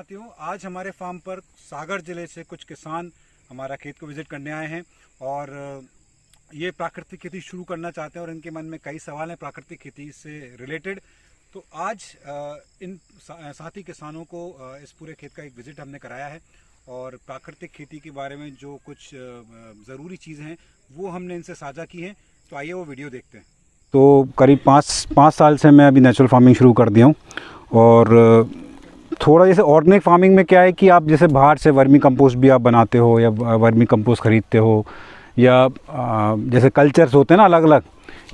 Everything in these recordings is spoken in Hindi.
साथियों, आज हमारे फार्म पर सागर ज़िले से कुछ किसान हमारा खेत को विज़िट करने आए हैं और ये प्राकृतिक खेती शुरू करना चाहते हैं और इनके मन में कई सवाल हैं प्राकृतिक खेती से रिलेटेड। तो आज इन साथी किसानों को इस पूरे खेत का एक विज़िट हमने कराया है और प्राकृतिक खेती के बारे में जो कुछ ज़रूरी चीज़ें हैं वो हमने इनसे साझा की हैं। तो आइए वो वीडियो देखते हैं। तो करीब पाँच साल से मैं अभी नेचुरल फार्मिंग शुरू कर दिया हूँ और थोड़ा जैसे ऑर्गेनिक फार्मिंग में क्या है कि आप जैसे बाहर से वर्मी कंपोस्ट भी आप बनाते हो या वर्मी कंपोस्ट ख़रीदते हो या जैसे कल्चर्स होते हैं ना अलग अलग,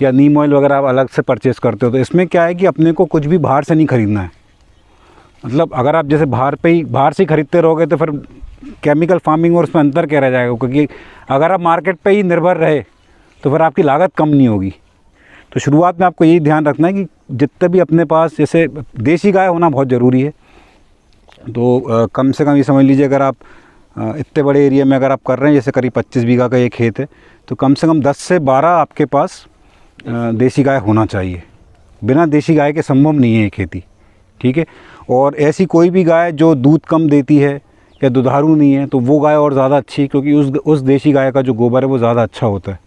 या नीम ऑयल वगैरह आप अलग से परचेज़ करते हो। तो इसमें क्या है कि अपने को कुछ भी बाहर से नहीं ख़रीदना है। मतलब अगर आप जैसे बाहर से ही ख़रीदते रहोगे तो फिर केमिकल फार्मिंग और उसमें अंतर क्या रह जाएगा, क्योंकि अगर आप मार्केट पर ही निर्भर रहे तो फिर आपकी लागत कम नहीं होगी। तो शुरुआत में आपको यही ध्यान रखना है कि जितने भी अपने पास जैसे देसी गाय होना बहुत ज़रूरी है। तो कम से कम ये समझ लीजिए, अगर आप इतने बड़े एरिया में अगर आप कर रहे हैं, जैसे करीब 25 बीघा का ये खेत है, तो कम से कम 10 से 12 आपके पास देसी गाय होना चाहिए। बिना देसी गाय के संभव नहीं है ये खेती, ठीक है। और ऐसी कोई भी गाय जो दूध कम देती है या दुधारू नहीं है तो वो गाय और ज़्यादा अच्छी है, क्योंकि उस देसी गाय का जो गोबर है वो ज़्यादा अच्छा होता है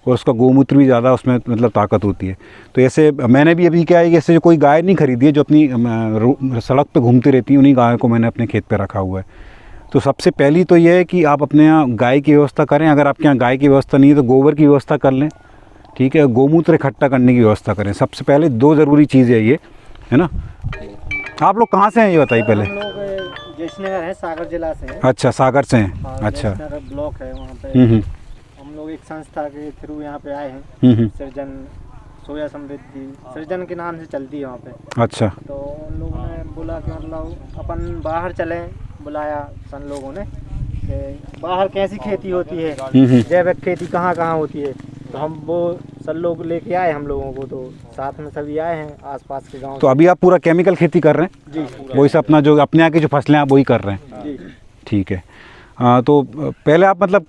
और उसका गोमूत्र भी ज़्यादा उसमें मतलब ताकत होती है। तो ऐसे मैंने भी अभी क्या है, जैसे कोई गाय नहीं खरीदी है जो अपनी सड़क पे घूमती रहती है, उन्हीं गायों को मैंने अपने खेत पे रखा हुआ है। तो सबसे पहली तो ये है कि आप अपने यहाँ गाय की व्यवस्था करें। अगर आपके यहाँ गाय की व्यवस्था नहीं है तो गोबर की व्यवस्था कर लें, ठीक है। गोमूत्र इकट्ठा करने की व्यवस्था करें। सबसे पहले 2 ज़रूरी चीज़ है ये, है ना। आप लोग कहाँ से हैं ये बताइए पहले। हम लोग जयनगर है, सागर जिला से हैं। अच्छा, सागर से हैं। अच्छा, ब्लॉक है वहाँ पे। हम लोग एक संस्था के थ्रू यहाँ पे आए हैं, सृजन सोया समृद्धि सृजन के नाम से चलती है वहाँ पे। अच्छा। तो उन लोगों ने बोला कि मतलब अपन बाहर चलें, बुलाया सन लोगों ने कि बाहर कैसी खेती होती है, जैविक खेती कहाँ कहाँ होती है। तो हम वो सब लोग लेके आए हम लोगों को, तो साथ में सभी आए हैं आसपास के गाँव। तो अभी आप पूरा केमिकल खेती कर रहे हैं जी, वही से अपना जो अपने यहाँ की जो फसलें आप वही कर रहे हैं जी। ठीक है। तो पहले आप मतलब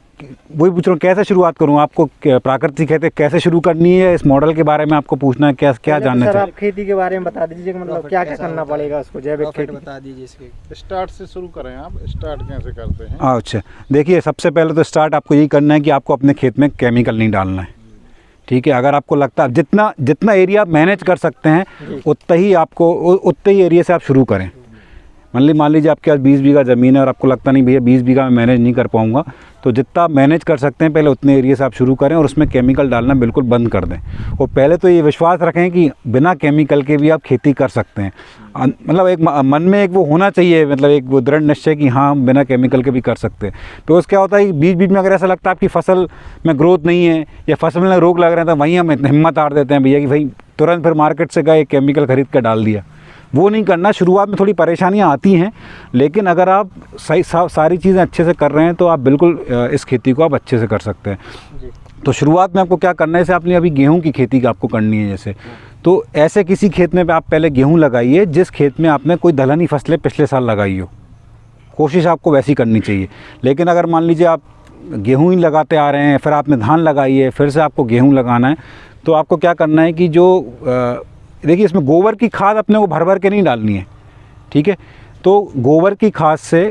वही पूछ रहा हूँ, कैसे शुरुआत करूँ, आपको प्राकृतिक खेती कैसे शुरू करनी है, इस मॉडल के बारे में आपको पूछना है, क्या जानना चाहिए। आप खेती के बारे में बता दीजिए, मतलब क्या क्या करना पड़ेगा उसको, जैविक खेती बता दीजिए। इसके स्टार्ट से शुरू करें, आप स्टार्ट कैसे करते हैं। अच्छा, देखिए सबसे पहले तो स्टार्ट आपको यही करना है कि आपको अपने खेत में केमिकल नहीं डालना है, ठीक है। अगर आपको लगता है जितना एरिया आप मैनेज कर सकते हैं उतने ही एरिया से आप शुरू करें। मान लीजिए आपके पास 20 बीघा ज़मीन है और आपको लगता नहीं भैया 20 बीघा में मैनेज नहीं कर पाऊंगा, तो जितना मैनेज कर सकते हैं पहले उतने एरिया से आप शुरू करें और उसमें केमिकल डालना बिल्कुल बंद कर दें। और पहले तो ये विश्वास रखें कि बिना केमिकल के भी आप खेती कर सकते हैं। मतलब एक मन में एक वो होना चाहिए, मतलब एक वो दृढ़ निश्चय कि हाँ हम बिना केमिकल के भी कर सकते हैं। तो उससे क्या होता है कि बीच में अगर ऐसा लगता है आपकी फसल में ग्रोथ नहीं है या फसल में रोग लग रहे हैं, तो वहीं हम हिम्मत हार देते हैं भैया कि भाई तुरंत फिर मार्केट से गए केमिकल खरीद कर डाल दिया। वो नहीं करना। शुरुआत में थोड़ी परेशानियां आती हैं, लेकिन अगर आप सारी चीज़ें अच्छे से कर रहे हैं तो आप बिल्कुल इस खेती को आप अच्छे से कर सकते हैं। तो शुरुआत में आपको क्या करना है, जैसे आपने अभी गेहूं की खेती की आपको करनी है जैसे, तो ऐसे किसी खेत में आप पहले गेहूं लगाइए जिस खेत में आपने कोई दलहनी फसलें पिछले साल लगाई हो। कोशिश आपको वैसी करनी चाहिए। लेकिन अगर मान लीजिए आप गेहूँ ही लगाते आ रहे हैं, फिर आपने धान लगाई है, फिर से आपको गेहूँ लगाना है, तो आपको क्या करना है कि जो देखिए इसमें गोबर की खाद अपने को भर के नहीं डालनी है, ठीक है। तो गोबर की खाद से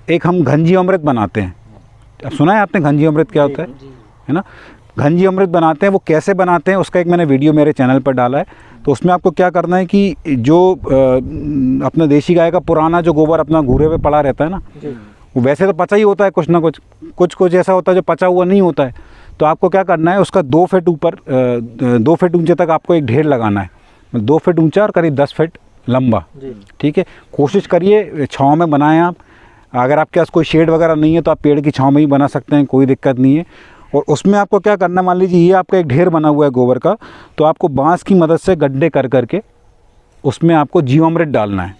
एक हम घंजी अमृत बनाते हैं। अब सुना है आपने घंजी अमृत क्या होता है ना। घंजी अमृत बनाते हैं, वो कैसे बनाते हैं उसका एक मैंने वीडियो मेरे चैनल पर डाला है। तो उसमें आपको क्या करना है कि जो अपना देसी गाय का पुराना जो गोबर अपना घूरे पे पड़ा रहता है ना, वो वैसे तो पचा ही होता है, कुछ ना कुछ ऐसा होता है जो पचा हुआ नहीं होता है। तो आपको क्या करना है, उसका 2 फीट ऊपर 2 फीट ऊंचे तक आपको एक ढेर लगाना है। 2 फीट ऊंचा और करीब 10 फीट लंबा, ठीक है। कोशिश करिए छाँव में बनाएं आप। अगर आपके पास कोई शेड वगैरह नहीं है तो आप पेड़ की छाँव में ही बना सकते हैं, कोई दिक्कत नहीं है। और उसमें आपको क्या करना है, मान लीजिए ये आपका एक ढेर बना हुआ है गोबर का, तो आपको बांस की मदद से गड्ढे कर करके उसमें आपको जीवामृत डालना है,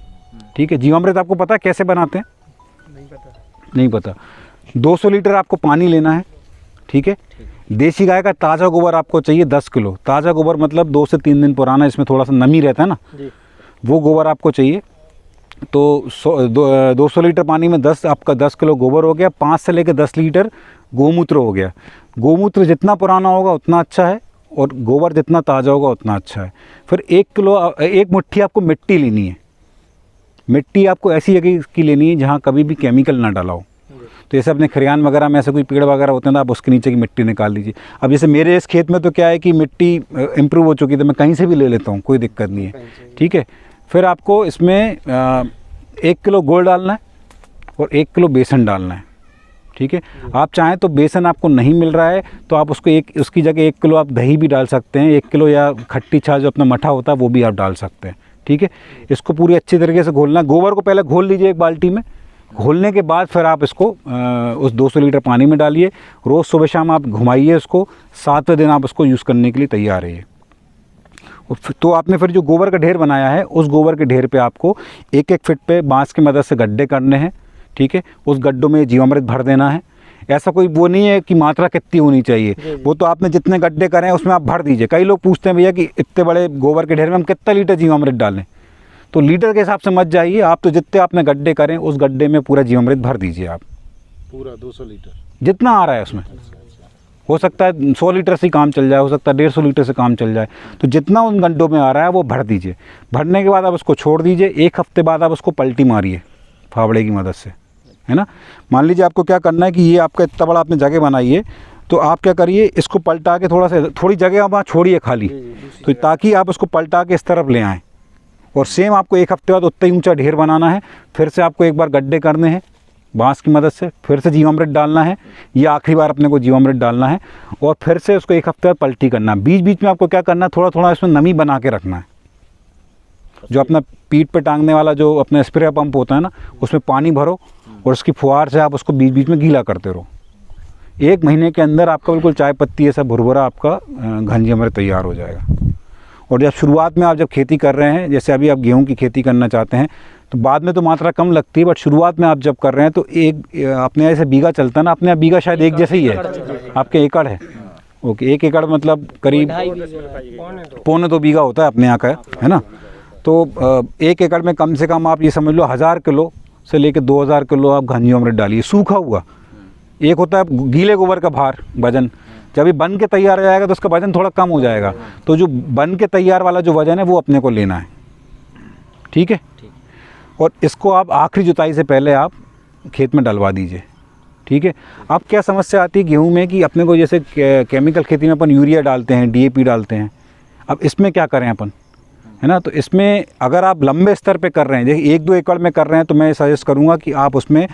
ठीक है। जीवामृत आपको पता है कैसे बनाते हैं? नहीं पता। 200 लीटर आपको पानी लेना है, ठीक है। देसी गाय का ताज़ा गोबर आपको चाहिए 10 किलो। ताज़ा गोबर मतलब 2 से 3 दिन पुराना, इसमें थोड़ा सा नमी रहता है ना, वो गोबर आपको चाहिए। तो 200 लीटर पानी में 10 किलो गोबर हो गया। 5 से लेकर 10 लीटर गोमूत्र हो गया। गोमूत्र जितना पुराना होगा उतना अच्छा है और गोबर जितना ताज़ा होगा उतना अच्छा है। फिर 1 मुट्ठी आपको मिट्टी लेनी है। मिट्टी आपको ऐसी जगह की लेनी है जहाँ कभी भी केमिकल ना डाला हो। तो जैसे अपने खरियान वगैरह में ऐसे कोई पेड़ वगैरह होते हैं ना, आप उसके नीचे की मिट्टी निकाल लीजिए। अब जैसे मेरे इस खेत में तो क्या है कि मिट्टी इम्प्रूव हो चुकी है, तो मैं कहीं से भी ले लेता हूँ, कोई दिक्कत नहीं है। ठीक है, फिर आपको इसमें 1 किलो गुड़ डालना है और 1 किलो बेसन डालना है। ठीक है, आप चाहें तो बेसन आपको नहीं मिल रहा है तो आप उसकी जगह 1 किलो आप दही भी डाल सकते हैं, 1 किलो या खट्टी छाछ जो अपना मठा होता है वो भी आप डाल सकते हैं। ठीक है, इसको पूरी अच्छी तरीके से घोलना। गोबर को पहले घोल लीजिए एक बाल्टी में। घोलने के बाद फिर आप इसको उस 200 लीटर पानी में डालिए। रोज़ सुबह शाम आप घुमाइए इसको। 7वें दिन आप उसको यूज़ करने के लिए तैयार रहिए। तो आपने फिर जो गोबर का ढेर बनाया है, उस गोबर के ढेर पे आपको 1-1 फीट पे बांस की मदद से गड्ढे करने हैं। ठीक है, उस गड्ढों में जीवामृत भर देना है। ऐसा कोई वो नहीं है कि मात्रा कितनी होनी चाहिए, वो तो आपने जितने गड्ढे करें उसमें आप भर दीजिए। कई लोग पूछते हैं भैया कि इतने बड़े गोबर के ढेर में हम कितना लीटर जीवामृत डालें, तो लीटर के हिसाब से मत जाइए आप, तो जितने आपने गड्ढे करें उस गड्ढे में पूरा जीवामृत भर दीजिए आप, पूरा 200 लीटर जितना आ रहा है उसमें। हो सकता है 100 लीटर से काम चल जाए, हो सकता है 150 लीटर से काम चल जाए, तो जितना उन गड्ढों में आ रहा है वो भर दीजिए। भरने के बाद आप उसको छोड़ दीजिए। 1 हफ्ते बाद आप उसको पलटी मारिए फावड़े की मदद से, है ना। मान लीजिए आपको क्या करना है कि ये आपका इतना बड़ा आपने जगह बनाई है, तो आप क्या करिए, इसको पलटा के थोड़ी जगह आप वहाँ छोड़िए खाली, तो ताकि आप उसको पलटा के इस तरफ ले आएँ। और सेम आपको 1 हफ्ते बाद उतना ही ऊंचा ढेर बनाना है। फिर से आपको एक बार गड्ढे करने हैं बांस की मदद से, फिर से जीवामृत डालना है। ये आखिरी बार अपने को जीवामृत डालना है और फिर से उसको 1 हफ्ते बाद पलटी करना है। बीच बीच में आपको क्या करना है, थोड़ा थोड़ा इसमें नमी बना के रखना है। जो अपना पीठ पे टांगने वाला जो अपना स्प्रे पंप होता है ना, उसमें पानी भरो और उसकी फुहार से आप उसको बीच बीच में गीला करते रहो। 1 महीने के अंदर आपका बिल्कुल चाय पत्ती ऐसा भुरभुरा आपका घन जीवामृत तैयार हो जाएगा। और जब शुरुआत में आप जब खेती कर रहे हैं, जैसे अभी आप गेहूं की खेती करना चाहते हैं, तो बाद में तो मात्रा कम लगती है, बट शुरुआत में आप जब कर रहे हैं तो अपने ऐसे बीघा चलता है ना, अपने बीघा शायद 1 जैसे ही है, आपके एकड़ है। ओके, 1 एकड़ मतलब करीब 1.25 बीघा होता है अपने यहाँ का, है ना। तो 1 एकड़ में कम से कम आप ये समझ लो 1000 किलो से लेकर 2000 किलो आप घन जीवामृत डालिए, सूखा हुआ। एक होता है गीले गोबर का भार वजन, जब ये बन के तैयार हो जाएगा तो उसका वजन थोड़ा कम हो जाएगा, तो जो बन के तैयार वाला जो वजन है वो अपने को लेना है। ठीक है, और इसको आप आखिरी जुताई से पहले आप खेत में डलवा दीजिए। ठीक है, अब क्या समस्या आती है गेहूं में कि अपने को जैसे केमिकल खेती में अपन यूरिया डालते हैं, DAP डालते हैं। अब इसमें क्या करें अपन, है ना। तो इसमें अगर आप लंबे स्तर पे कर रहे हैं, जैसे 1-2 एकड़ में कर रहे हैं, तो मैं सजेस्ट करूँगा कि आप उसमें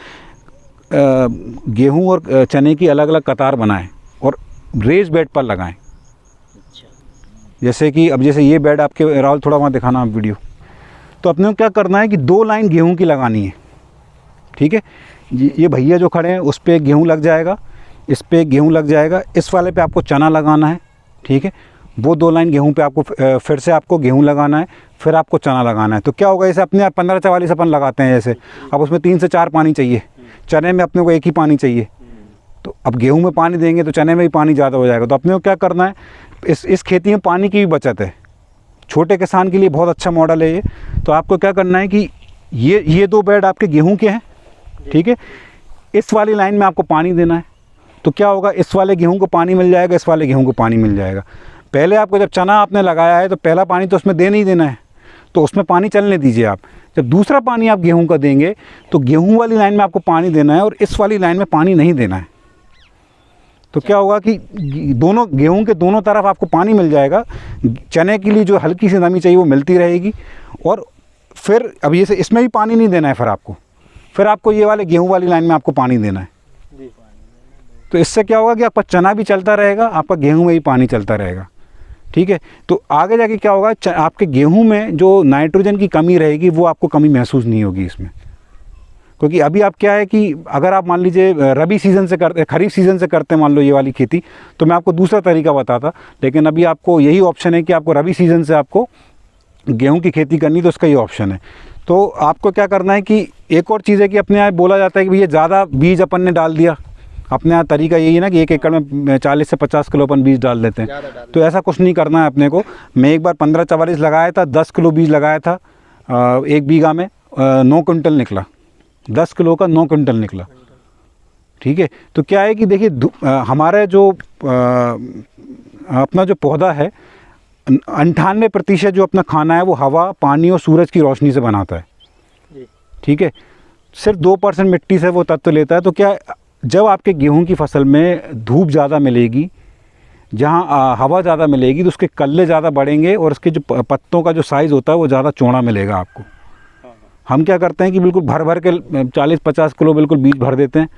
गेहूँ और चने की अलग अलग कतार बनाएँ और रेज बेड पर लगाएं। जैसे कि अब जैसे ये बेड आपके, राहुल थोड़ा वहाँ दिखाना आप वीडियो, तो अपने को क्या करना है कि 2 लाइन गेहूं की लगानी है। ठीक है, ये भैया जो खड़े हैं उस पर गेहूं लग जाएगा, इस पे गेहूं लग जाएगा, इस वाले पे आपको चना लगाना है। ठीक है, वो 2 लाइन गेहूं पे आपको फिर से आपको गेहूं लगाना है, फिर आपको चना लगाना है। तो क्या होगा, जैसे अपने आप 15-44 अपन लगाते हैं, जैसे अब उसमें 3 से 4 पानी चाहिए, चने में अपने को 1 ही पानी चाहिए। तो अब गेहूं में पानी देंगे तो चने में भी पानी ज़्यादा हो जाएगा। तो अपने को क्या करना है, इस खेती में पानी की भी बचत है, छोटे किसान के लिए बहुत अच्छा मॉडल है ये। तो आपको क्या करना है कि ये 2 बेड आपके गेहूं के हैं। ठीक है, इस वाली लाइन में आपको पानी देना है। तो क्या होगा, इस वाले गेहूं को पानी मिल जाएगा, इस वाले गेहूं को पानी मिल जाएगा। पहले आपको जब चना आपने लगाया है तो पहला पानी तो उसमें देना ही देना है, तो उसमें पानी चलने दीजिए आप। जब दूसरा पानी आप गेहूं का देंगे तो गेहूं वाली लाइन में आपको पानी देना है और इस वाली लाइन में पानी नहीं देना है। तो क्या होगा कि दोनों गेहूं के दोनों तरफ आपको पानी मिल जाएगा। चने के लिए जो हल्की सी नमी चाहिए वो मिलती रहेगी। और फिर अब ये से इसमें भी पानी नहीं देना है, फिर आपको ये वाले गेहूं वाली लाइन में आपको पानी देना है। तो इससे क्या होगा कि आपका चना भी चलता रहेगा, आपका गेहूं में भी पानी चलता रहेगा। ठीक है, तो आगे जाके क्या होगा, आपके गेहूं में जो नाइट्रोजन की कमी रहेगी वो आपको कमी महसूस नहीं होगी इसमें। क्योंकि अभी आप क्या है कि अगर आप मान लीजिए रबी सीज़न से करते, खरीफ सीज़न से करते मान लो ये वाली खेती, तो मैं आपको दूसरा तरीका बताता, लेकिन अभी आपको यही ऑप्शन है कि आपको रबी सीज़न से आपको गेहूं की खेती करनी, तो उसका ये ऑप्शन है। तो आपको क्या करना है कि एक और चीज़ है कि अपने यहाँ बोला जाता है कि भैया ज़्यादा बीज अपन ने डाल दिया। अपने यहाँ तरीका यही है ना कि 1 एकड़ में 40 से 50 किलो अपन बीज डाल देते हैं, तो ऐसा कुछ नहीं करना है अपने को। मैं एक बार 15-44 लगाया था, 10 किलो बीज लगाया था 1 बीघा में, 9 कुंटल निकला, 10 किलो का 9 कुंटल निकला। ठीक है, तो क्या है कि देखिए हमारे जो अपना जो पौधा है 98% जो अपना खाना है वो हवा, पानी और सूरज की रोशनी से बनाता है। ठीक है, सिर्फ 2% मिट्टी से वो तत्व लेता है। तो क्या, जब आपके गेहूं की फसल में धूप ज़्यादा मिलेगी, जहाँ हवा ज़्यादा मिलेगी, तो उसके कल्ले ज़्यादा बढ़ेंगे और उसके जो पत्तों का जो साइज़ होता है वो ज़्यादा चौड़ा मिलेगा आपको। हम क्या करते हैं कि बिल्कुल भर भर के 40-50 किलो बिल्कुल बीज भर देते हैं,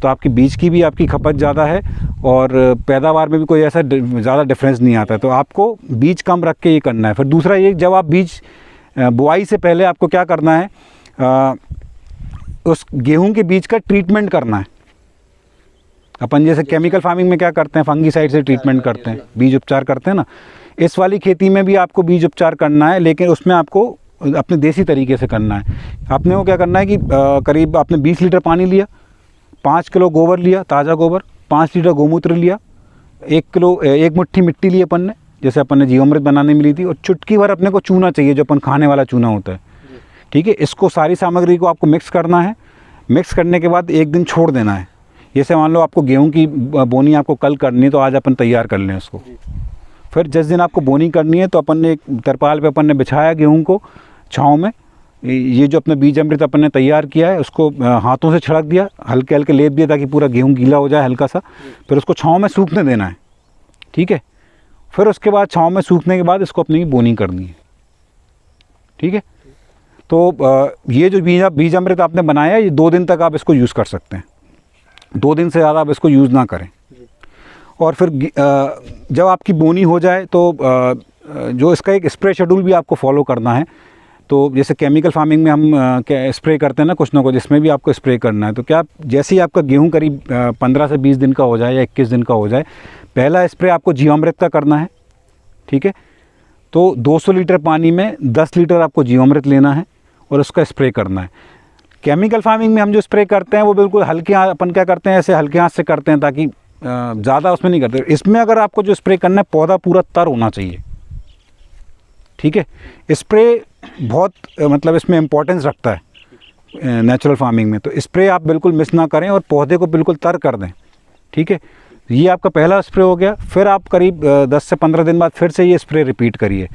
तो आपकी बीज की भी आपकी खपत ज़्यादा है और पैदावार में भी कोई ऐसा ज़्यादा डिफरेंस नहीं आता है। तो आपको बीज कम रख के ये करना है। फिर दूसरा ये, जब आप बीज बुआई से पहले आपको क्या करना है, उस गेहूं के बीज का ट्रीटमेंट करना है। अपन जैसे केमिकल फार्मिंग में क्या करते हैं, फंगीसाइड से ट्रीटमेंट करते हैं, बीज उपचार करते हैं ना, इस वाली खेती में भी आपको बीज उपचार करना है, लेकिन उसमें आपको अपने देसी तरीके से करना है। आपने वो क्या करना है कि करीब आपने 20 लीटर पानी लिया, 5 किलो गोबर लिया, ताज़ा गोबर, 5 लीटर गोमूत्र लिया, 1 मुट्ठी मिट्टी ली अपन ने, जैसे अपन ने जीवामृत बनाने में ली थी, और चुटकी भर अपने को चूना चाहिए, जो अपन खाने वाला चूना होता है। ठीक है, इसको सारी सामग्री को आपको मिक्स करना है। मिक्स करने के बाद 1 दिन छोड़ देना है। जैसे मान लो आपको गेहूं की बोनी आपको कल करनी है, तो आज अपन तैयार कर लें उसको। फिर जिस दिन आपको बोनी करनी है, तो अपन ने एक तरपाल पे अपन ने बिछाया गेहूं को छाँव में, ये जो अपने बीज अमृत अपन ने तैयार किया है उसको हाथों से छिड़क दिया, हल्के हल्के लेप दिया ताकि पूरा गेहूं गीला हो जाए हल्का सा। फिर उसको छाँव में सूखने देना है। ठीक है, फिर उसके बाद छाँव में सूखने के बाद इसको अपनी बोनी करनी है। ठीक है, तो ये जो बीज अमृत आपने बनाया, ये 2 दिन तक आप इसको यूज़ कर सकते हैं। 2 दिन से ज़्यादा आप इसको यूज़ ना करें। और फिर जब आपकी बोनी हो जाए, तो जो इसका एक स्प्रे शेड्यूल भी आपको फॉलो करना है। तो जैसे केमिकल फार्मिंग में हम क्या स्प्रे करते हैं ना कुछ ना कुछ, जिसमें भी आपको स्प्रे करना है। तो क्या, जैसे ही आपका गेहूं करीब 15 से 20 दिन का हो जाए या 21 दिन का हो जाए, पहला स्प्रे आपको जीवामृत का करना है। ठीक है, तो 200 लीटर पानी में 10 लीटर आपको जीवामृत लेना है और उसका स्प्रे करना है। केमिकल फार्मिंग में हम जो स्प्रे करते हैं वो बिल्कुल हल्के हाथ, अपन क्या करते हैं ऐसे हल्के हाथ से करते हैं, ताकि ज़्यादा उसमें नहीं करते। इसमें अगर आपको जो स्प्रे करना है, पौधा पूरा तर होना चाहिए। ठीक है, स्प्रे बहुत मतलब इसमें इम्पोर्टेंस रखता है नेचुरल फार्मिंग में। तो स्प्रे आप बिल्कुल मिस ना करें और पौधे को बिल्कुल तर कर दें। ठीक है, ये आपका पहला स्प्रे हो गया। फिर आप करीब 10 से 15 दिन बाद फिर से ये स्प्रे रिपीट करिए।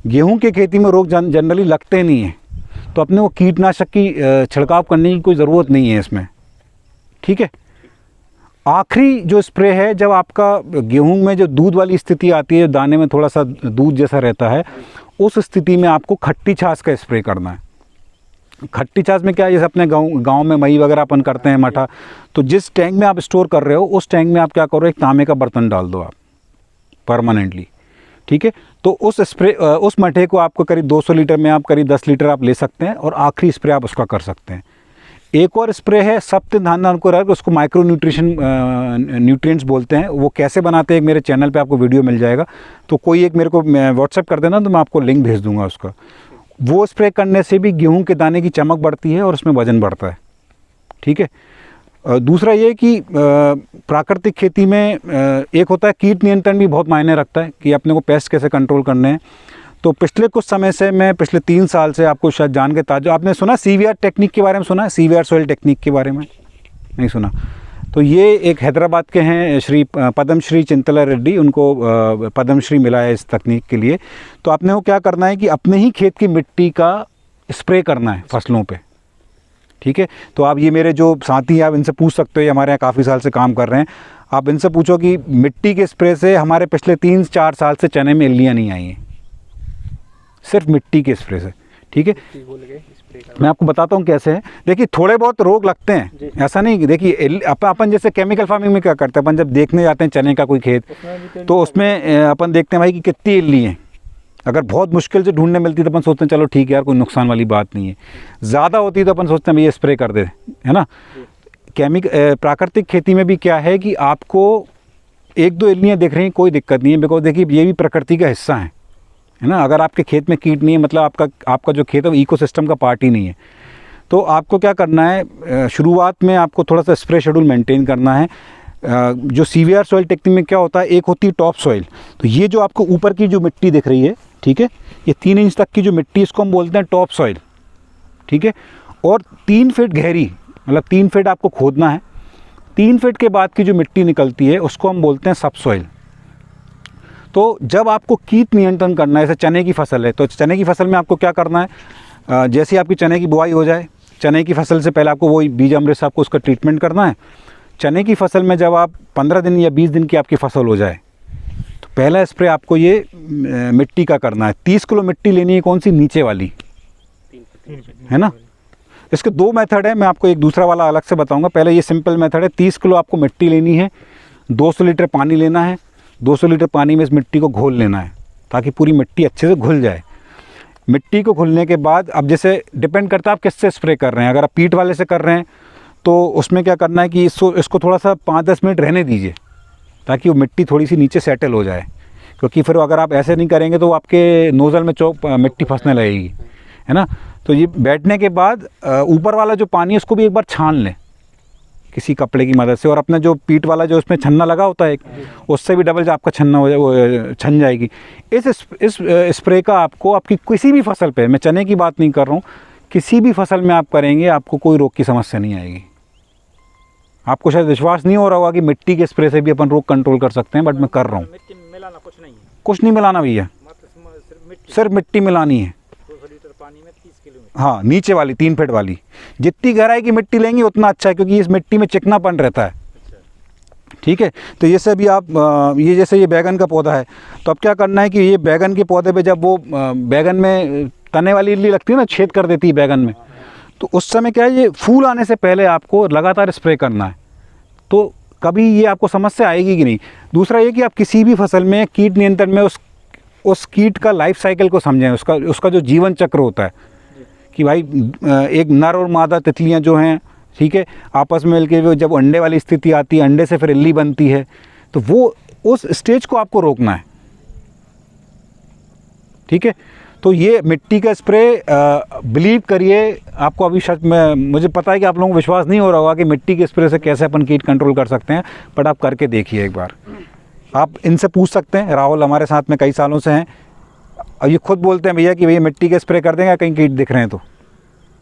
गेहूं की खेती में रोग जनरली लगते नहीं हैं, तो अपने को कीटनाशक की छिड़काव करने की कोई ज़रूरत नहीं है इसमें। ठीक है, आखिरी जो स्प्रे है, जब आपका गेहूं में जो दूध वाली स्थिति आती है, दाने में थोड़ा सा दूध जैसा रहता है, उस स्थिति में आपको खट्टी छाछ का स्प्रे करना है। खट्टी छाछ में क्या है, जैसे अपने गांव में मई वगैरह अपन करते हैं, मठा, तो जिस टैंक में आप स्टोर कर रहे हो, उस टैंक में आप क्या करो, एक तांबे का बर्तन डाल दो आप परमानेंटली। ठीक है, तो उस मठे को आपको करीब 200 लीटर में आप करीब 10 लीटर आप ले सकते हैं, और आखिरी स्प्रे आप उसका कर सकते हैं। एक और स्प्रे है सप्त धान को रख, उसको माइक्रो न्यूट्रिएंट्स बोलते हैं। वो कैसे बनाते हैं, एक मेरे चैनल पे आपको वीडियो मिल जाएगा, तो कोई एक मेरे को व्हाट्सएप कर देना, तो मैं आपको लिंक भेज दूंगा उसका। वो स्प्रे करने से भी गेहूं के दाने की चमक बढ़ती है और उसमें वजन बढ़ता है। ठीक है, दूसरा ये कि प्राकृतिक खेती में एक होता है कीट नियंत्रण, भी बहुत मायने रखता है कि अपने को पेस्ट कैसे कंट्रोल करने हैं। तो पिछले कुछ समय से, मैं पिछले 3 साल से आपको शायद जान के ताजा, आपने सुना CVR टेक्निक के बारे में, सुना है CVR सॉइल टेक्निक के बारे में? नहीं सुना? तो ये एक हैदराबाद के हैं, श्री पद्मश्री चिंतला रेड्डी, उनको पद्मश्री मिला है इस तकनीक के लिए। तो आपने वो क्या करना है कि अपने ही खेत की मिट्टी का स्प्रे करना है फसलों पे। ठीक है, तो आप ये मेरे जो साथी हैं, आप इनसे पूछ सकते हो, ये हमारे यहाँ काफ़ी साल से काम कर रहे हैं। आप इनसे पूछो कि मिट्टी के स्प्रे से हमारे पिछले 3-4 साल से चने में इल्लियाँ नहीं आई हैं, सिर्फ मिट्टी के स्प्रे से। ठीक है, मैं आपको बताता हूँ कैसे है। देखिए, थोड़े बहुत रोग लगते हैं, ऐसा नहीं। देखिए, अपन जैसे केमिकल फार्मिंग में क्या करते हैं, अपन जब देखने जाते हैं चने का कोई खेत, तो उसमें अपन देखते हैं भाई कि कितनी इल्ली हैं। अगर बहुत मुश्किल से ढूंढने मिलती है तो अपन सोचते हैं चलो ठीक है यार, कोई नुकसान वाली बात नहीं है। ज़्यादा होती है तो अपन सोचते हैं भाई ये स्प्रे कर दे, है ना। प्राकृतिक खेती में भी क्या है कि आपको 1-2 इल्लियाँ दिख रही हैं, कोई दिक्कत नहीं है, बिकॉज देखिए ये भी प्रकृति का हिस्सा है ना। अगर आपके खेत में कीट नहीं है, मतलब आपका जो खेत है वो इकोसिस्टम का पार्ट ही नहीं है। तो आपको क्या करना है, शुरुआत में आपको थोड़ा सा स्प्रे शेड्यूल मेंटेन करना है। जो CVR सॉइल टेक्निक में क्या होता है, एक होती है टॉप सॉइल। तो ये जो आपको ऊपर की जो मिट्टी दिख रही है, ठीक है, ये 3 इंच तक की जो मिट्टी, इसको हम बोलते हैं टॉप सॉइल। ठीक है, और 3 फीट गहरी, मतलब 3 फीट आपको खोदना है। 3 फीट के बाद की जो मिट्टी निकलती है उसको हम बोलते हैं सब सॉइल। तो जब आपको कीट नियंत्रण करना है, जैसे चने की फसल है, तो चने की फसल में आपको क्या करना है, जैसे आपकी चने की बुआई हो जाए, चने की फसल से पहले आपको वही बीज अमृत से आपको उसका ट्रीटमेंट करना है। चने की फसल में जब आप 15 दिन या 20 दिन की आपकी फसल हो जाए तो पहला स्प्रे आपको ये मिट्टी का करना है। 30 किलो मिट्टी लेनी है, कौन सी? नीचे वाली, है ना। इसके 2 मेथड है, मैं आपको एक दूसरा वाला अलग से बताऊंगा। पहले ये सिंपल मेथड है, 30 किलो आपको मिट्टी लेनी है, 200 लीटर पानी लेना है, 200 लीटर पानी में इस मिट्टी को घोल लेना है ताकि पूरी मिट्टी अच्छे से घुल जाए। मिट्टी को घुलने के बाद अब जैसे डिपेंड करता है आप किससे स्प्रे कर रहे हैं। अगर आप पीट वाले से कर रहे हैं तो उसमें क्या करना है कि इसको थोड़ा सा 5-10 मिनट रहने दीजिए ताकि वो मिट्टी थोड़ी सी नीचे सेटल हो जाए, क्योंकि फिर अगर आप ऐसे नहीं करेंगे तो आपके नोज़ल में मिट्टी फंसने लगेगी, है ना। तो ये बैठने के बाद ऊपर वाला जो पानी है उसको भी एक बार छान लें किसी कपड़े की मदद से, और अपना जो पीट वाला जो उसमें छन्ना लगा होता है उससे भी डबल आपका छन्ना हो जाए, वो छन जाएगी। इस स्प्रे का आपको आपकी किसी भी फसल पे, मैं चने की बात नहीं कर रहा हूँ, किसी भी फसल में आप करेंगे आपको कोई रोग की समस्या नहीं आएगी। आपको शायद विश्वास नहीं हो रहा होगा कि मिट्टी के स्प्रे से भी अपन रोग कंट्रोल कर सकते हैं, बट मैं कर रहा हूँ। मिट्टी मिलाना कुछ नहीं है, कुछ नहीं मिलाना भैया, सिर्फ मिट्टी मिलानी है। 200 लीटर पानी में 30 किलो। हाँ, नीचे वाली 3 फीट वाली, जितनी गहराई की मिट्टी लेंगे उतना अच्छा है, क्योंकि इस मिट्टी में चिकनापन रहता है। ठीक है, तो ये से भी आप ये जैसे ये बैगन का पौधा है, तो अब क्या करना है कि ये बैगन के पौधे पे जब वो बैगन में तने वाली इल्ली लगती है ना, छेद कर देती है बैगन में, तो उस समय क्या है, ये फूल आने से पहले आपको लगातार स्प्रे करना है, तो कभी ये आपको समस्या आएगी कि नहीं। दूसरा ये कि आप किसी भी फसल में कीट नियंत्रण में उस कीट का लाइफ साइकिल को समझें, उसका जो जीवन चक्र होता है कि भाई एक नर और मादा तितलियां जो हैं, ठीक है, आपस में मिलकर जब अंडे वाली स्थिति आती है, अंडे से फिर इल्ली बनती है, तो वो उस स्टेज को आपको रोकना है। ठीक है, तो ये मिट्टी का स्प्रे बिलीव करिए, आपको अभी सच में मुझे पता है कि आप लोगों को विश्वास नहीं हो रहा होगा कि मिट्टी के स्प्रे से कैसे अपन कीट कंट्रोल कर सकते हैं, बट आप करके देखिए एक बार। आप इनसे पूछ सकते हैं, राहुल हमारे साथ में कई सालों से हैं, और ये खुद बोलते हैं भैया कि भैया मिट्टी के स्प्रे कर देंगे कहीं कीट दिख रहे हैं तो।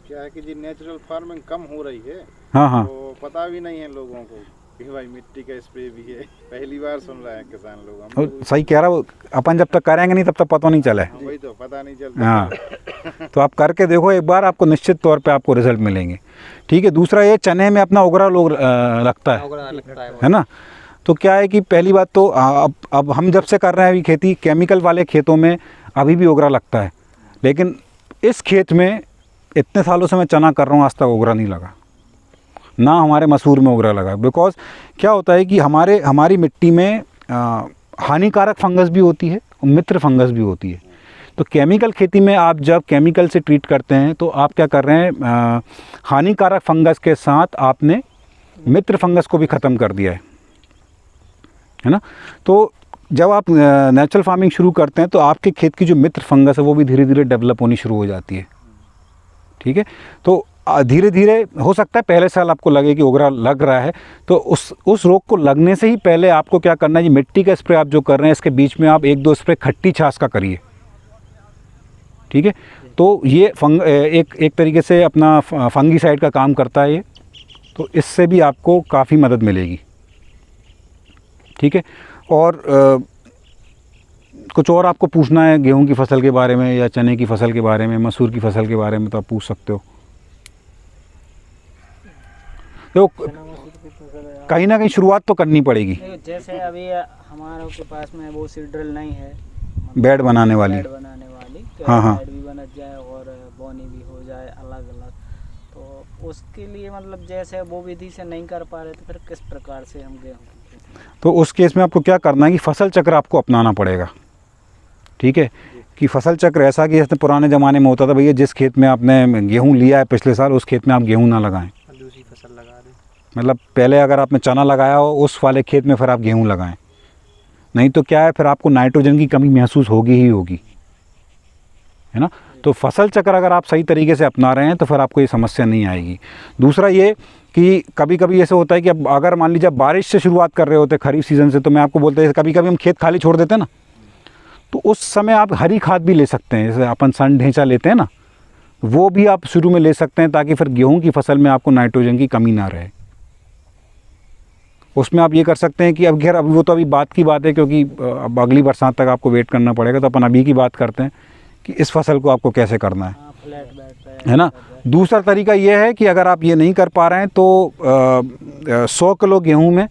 क्या है कि जी नेचुरल फार्मिंग कम हो रही है, हाँ हाँ, तो पता भी नहीं है लोगों को कि भाई मिट्टी का स्प्रे भी है, पहली बार सुन रहे हैं किसान लोग। हम सही कह रहा हूँ, अपन जब तक करेंगे नहीं तब तक पता नहीं चला है। वही तो पता नहीं चलता। हाँ, तो आप करके देखो एक बार, आपको निश्चित तौर पे आपको रिजल्ट मिलेंगे। ठीक है, दूसरा ये चने में अपना उगरा लोग लगता है ना, तो क्या है कि पहली बात तो अब हम जब से कर रहे हैं अभी खेती, केमिकल वाले खेतों में अभी भी उगरा लगता है, लेकिन इस खेत में इतने सालों से मैं चना कर रहा हूँ, आज तक उगरा नहीं लगा, ना हमारे मसूर में उगरा लगा। बिकॉज क्या होता है कि हमारी मिट्टी में हानिकारक फंगस भी होती है और मित्र फंगस भी होती है। तो केमिकल खेती में आप जब केमिकल से ट्रीट करते हैं तो आप क्या कर रहे हैं, हानिकारक फंगस के साथ आपने मित्र फंगस को भी ख़त्म कर दिया है ना। तो जब आप नेचुरल फार्मिंग शुरू करते हैं तो आपके खेत की जो मित्र फंगस है वो भी धीरे धीरे डेवलप होनी शुरू हो जाती है। ठीक है, तो धीरे धीरे हो सकता है पहले साल आपको लगे कि उगरा लग रहा है, तो उस रोग को लगने से ही पहले आपको क्या करना है, ये मिट्टी का स्प्रे आप जो कर रहे हैं इसके बीच में आप 1-2 स्प्रे खट्टी छाछ का करिए। ठीक है, तो ये एक तरीके से अपना फंगीसाइड का काम करता है ये, तो इससे भी आपको काफ़ी मदद मिलेगी। ठीक है, और कुछ और आपको पूछना है गेहूं की फसल के बारे में या चने की फसल के बारे में, मसूर की फसल के बारे में, तो आप पूछ सकते हो। तो कहीं ना कहीं शुरुआत तो करनी पड़ेगी। जैसे अभी हमारे के पास में वो सीड्रिल नहीं है, बेड बनाने वाली, हाँ हाँ, बेड भी बन जाए और बोनी भी हो जाए अलग अलग, तो उसके लिए मतलब जैसे वो विधि से नहीं कर पा रहे तो फिर किस प्रकार से हम गेहूँ, तो उस केस में आपको क्या करना है कि फसल चक्र आपको अपनाना पड़ेगा। ठीक है, कि फसल चक्र ऐसा कि जैसे पुराने ज़माने में होता था, भैया जिस खेत में आपने गेहूँ लिया है पिछले साल उस खेत में आप गेहूँ ना लगाएं, दूसरी फसल लगा दें। मतलब पहले अगर आपने चना लगाया हो उस वाले खेत में फिर आप गेहूँ लगाएं, नहीं तो क्या है फिर आपको नाइट्रोजन की कमी महसूस होगी ही होगी, है ना। तो फसल चक्र अगर आप सही तरीके से अपना रहे हैं तो फिर आपको ये समस्या नहीं आएगी। दूसरा ये कि कभी कभी ऐसे होता है कि अब अगर मान लीजिए बारिश से शुरुआत कर रहे होते बारिश सीज़न से, तो मैं आपको बोलते हैं कभी कभी हम खेत खाली छोड़ देते हैं ना, तो उस समय आप हरी खाद भी ले सकते हैं, जैसे अपन सन ढेंचा लेते हैं ना, वो भी आप शुरू में ले सकते हैं ताकि फिर गेहूं की फसल में आपको नाइट्रोजन की कमी ना रहे। उसमें आप ये कर सकते हैं कि अब खैर अब वो तो अभी बात की बात है, क्योंकि अब अगली बरसात तक आपको वेट करना पड़ेगा, तो अपन अभी की बात करते हैं कि इस फसल को आपको कैसे करना है। फ्लैट बैठता है ना। दूसरा तरीका ये है कि अगर आप ये नहीं कर पा रहे हैं तो 100 किलो गेहूं में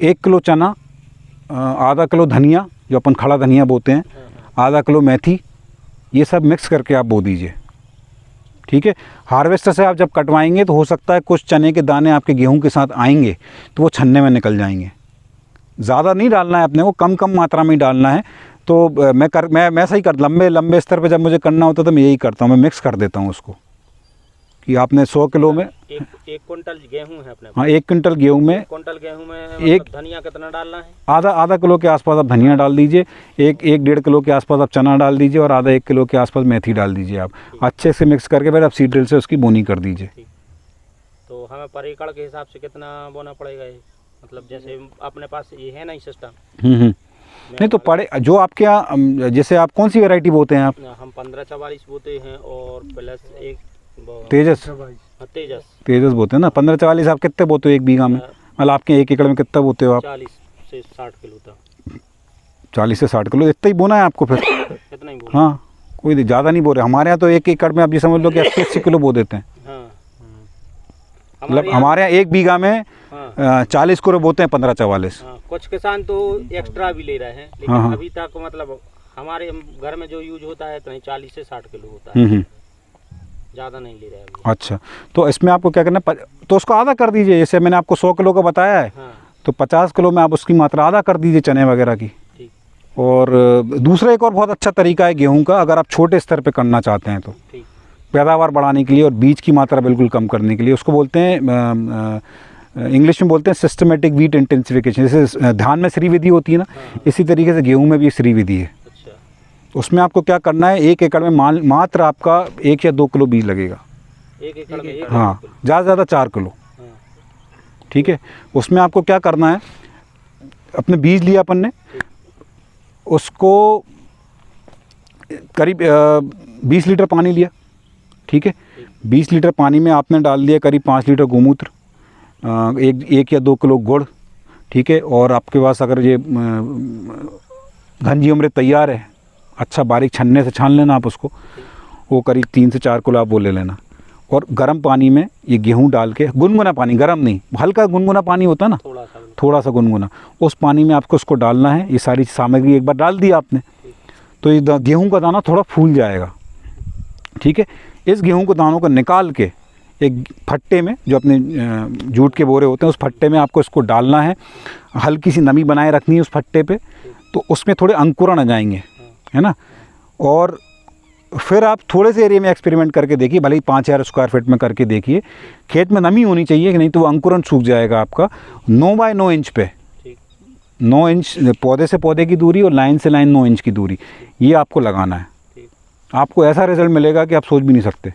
1 किलो चना, आधा किलो धनिया जो अपन खड़ा धनिया बोते हैं, आधा किलो मेथी, ये सब मिक्स करके आप बो दीजिए। ठीक है। हार्वेस्टर से आप जब कटवाएंगे तो हो सकता है कुछ चने के दाने आपके गेहूं के साथ आएंगे तो वो छन्ने में निकल जाएंगे। ज़्यादा नहीं डालना है अपने को, कम कम मात्रा में ही डालना है। तो मैं ऐसा ही कर लंबे स्तर पे जब मुझे करना होता है तो मैं यही करता हूँ, मैं मिक्स कर देता हूँ उसको कि आपने 100 किलो में एक क्विंटल गेहूं है अपने। हाँ, 1 क्विंटल गेहूं में 1 क्विंटल गेहूं में एक मतलब धनिया कितना डालना है? आधा किलो के आसपास आप धनिया डाल दीजिए, एक 1.5 किलो के आसपास आप चना डाल दीजिए और आधा 1 किलो के आसपास मेथी डाल दीजिए। आप अच्छे से मिक्स करके फिर आप सीड ड्रिल से उसकी बोनी कर दीजिए। तो हमें पर एकड़ के हिसाब से कितना बोना पड़ेगा ये? मतलब जैसे अपने पास ये है ना ही सिस्टम। नहीं तो पड़े जो आपके यहाँ, जैसे आप कौन सी वैरायटी बोते हैं आप? हम 1544 बोते हैं और प्लस एक तेजस बोते हैं ना। 1544 आप कितने बोते हो 1 बीघा में? मतलब आपके 1 एकड़ में कितना बोते हो आप? 40 से 60 किलो तक। 40 से 60 किलो इतना ही बोना है आपको फिर? इतना ही बोना। हाँ, कोई ज़्यादा नहीं बो रहे। हमारे यहाँ तो 1 एकड़ में आप ये समझ लो कि 80 किलो बो देते हैं। मतलब हमारे यहाँ 1 बीघा में 40 किलो बोते हैं 1544। कुछ किसान तो एक्स्ट्रा भी ले रहे हैं, लेकिन अभी तक मतलब हमारे घर में जो यूज होता है तो 40 से 60 किलो होता है, ज़्यादा नहीं ले रहे हैं। अच्छा, तो इसमें आपको क्या करना है, तो उसको आधा कर दीजिए। जैसे मैंने आपको 100 किलो का बताया है, तो 50 किलो में आप उसकी मात्रा आधा कर दीजिए चने वगैरह की। और दूसरा एक और बहुत अच्छा तरीका है गेहूं का, अगर आप छोटे स्तर पे करना चाहते हैं तो पैदावार बढ़ाने के लिए और बीज की मात्रा बिल्कुल कम करने के लिए, उसको बोलते हैं इंग्लिश में बोलते हैं सिस्टमेटिक वीट इंटेंसिफिकेशन। जैसे धान में श्री विधि होती है ना, इसी तरीके से गेहूं में भी श्री विधि है। उसमें आपको क्या करना है, 1 एकड़ में मात्र आपका 1 या 2 किलो बीज लगेगा। 1 एकड़ में? हाँ, ज़्यादा से ज़्यादा 4 किलो। ठीक है। उसमें आपको क्या करना है, अपने बीज लिया अपन ने, उसको करीब 20 लीटर पानी लिया। ठीक है। 20 लीटर पानी में आपने डाल दिया करीब 5 लीटर गोमूत्र, 1 या 2 किलो गुड़। ठीक है। और आपके पास अगर ये घंजी अमृत तैयार है, अच्छा बारीक छन्ने से छान लेना आप उसको, वो करीब 3 से 4 किलो आप वो ले लेना। और गर्म पानी में ये गेहूं डाल के, गुनगुना पानी, गर्म नहीं, हल्का गुनगुना पानी होता ना, थोड़ा सा गुनगुना, उस पानी में आपको उसको डालना है। ये सारी सामग्री एक बार डाल दी आपने तो ये गेहूं का दाना थोड़ा फूल जाएगा। ठीक है। इस गेहूं के दानों को निकाल के एक फट्टे में, जो अपने जूट के बोरे होते हैं, उस फट्टे में आपको इसको डालना है। हल्की सी नमी बनाए रखनी है उस फट्टे पे, तो उसमें थोड़े अंकुरण आ जाएंगे, है ना। और फिर आप थोड़े से एरिया में एक्सपेरिमेंट करके देखिए, भले ही 5000 स्क्वायर फीट में करके देखिए। खेत में नमी होनी चाहिए कि नहीं तो वो अंकुरण सूख जाएगा आपका। 9 बाय 9 इंच पे, 9 इंच पौधे से पौधे की दूरी और लाइन से लाइन 9 इंच की दूरी, ये आपको लगाना है। आपको ऐसा रिजल्ट मिलेगा कि आप सोच भी नहीं सकते।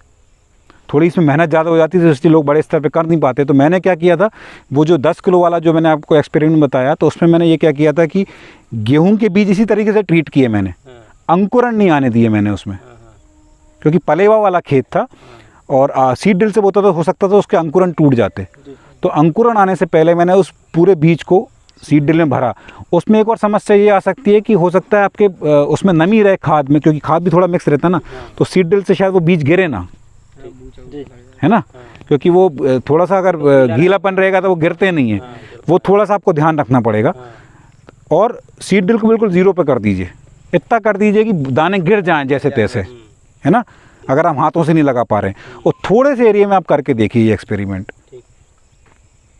थोड़ी इसमें मेहनत ज़्यादा हो जाती है, तो इसलिए लोग बड़े स्तर पे कर नहीं पाते। तो मैंने क्या किया था, वो जो 10 किलो वाला जो मैंने आपको एक्सपेरिमेंट बताया, तो उसमें मैंने ये क्या किया था कि गेहूं के बीज इसी तरीके से ट्रीट किए मैंने, अंकुरण नहीं आने दिए मैंने उसमें, क्योंकि पलेवा वाला खेत था और सीड ड्रिल से बोता तो हो सकता था उसके अंकुरण टूट जाते। तो अंकुरण आने से पहले मैंने उस पूरे बीज को सीड ड्रिल में भरा। उसमें एक और समस्या ये आ सकती है कि हो सकता है आपके उसमें नमी रहे खाद में, क्योंकि खाद भी थोड़ा मिक्स रहता है ना, तो सीड ड्रिल से शायद वो बीज गिरे ना, है ना, क्योंकि वो थोड़ा सा अगर गीलापन रहेगा तो वो गिरते नहीं है। वो थोड़ा सा आपको ध्यान रखना पड़ेगा। और सीड ड्रिल को बिल्कुल 0 पे कर दीजिए, इतना कर दीजिए कि दाने गिर जाएं जैसे तैसे, है ना, अगर हम हाथों से नहीं लगा पा रहे हैं। और थोड़े से एरिया में आप करके देखिए ये एक्सपेरिमेंट।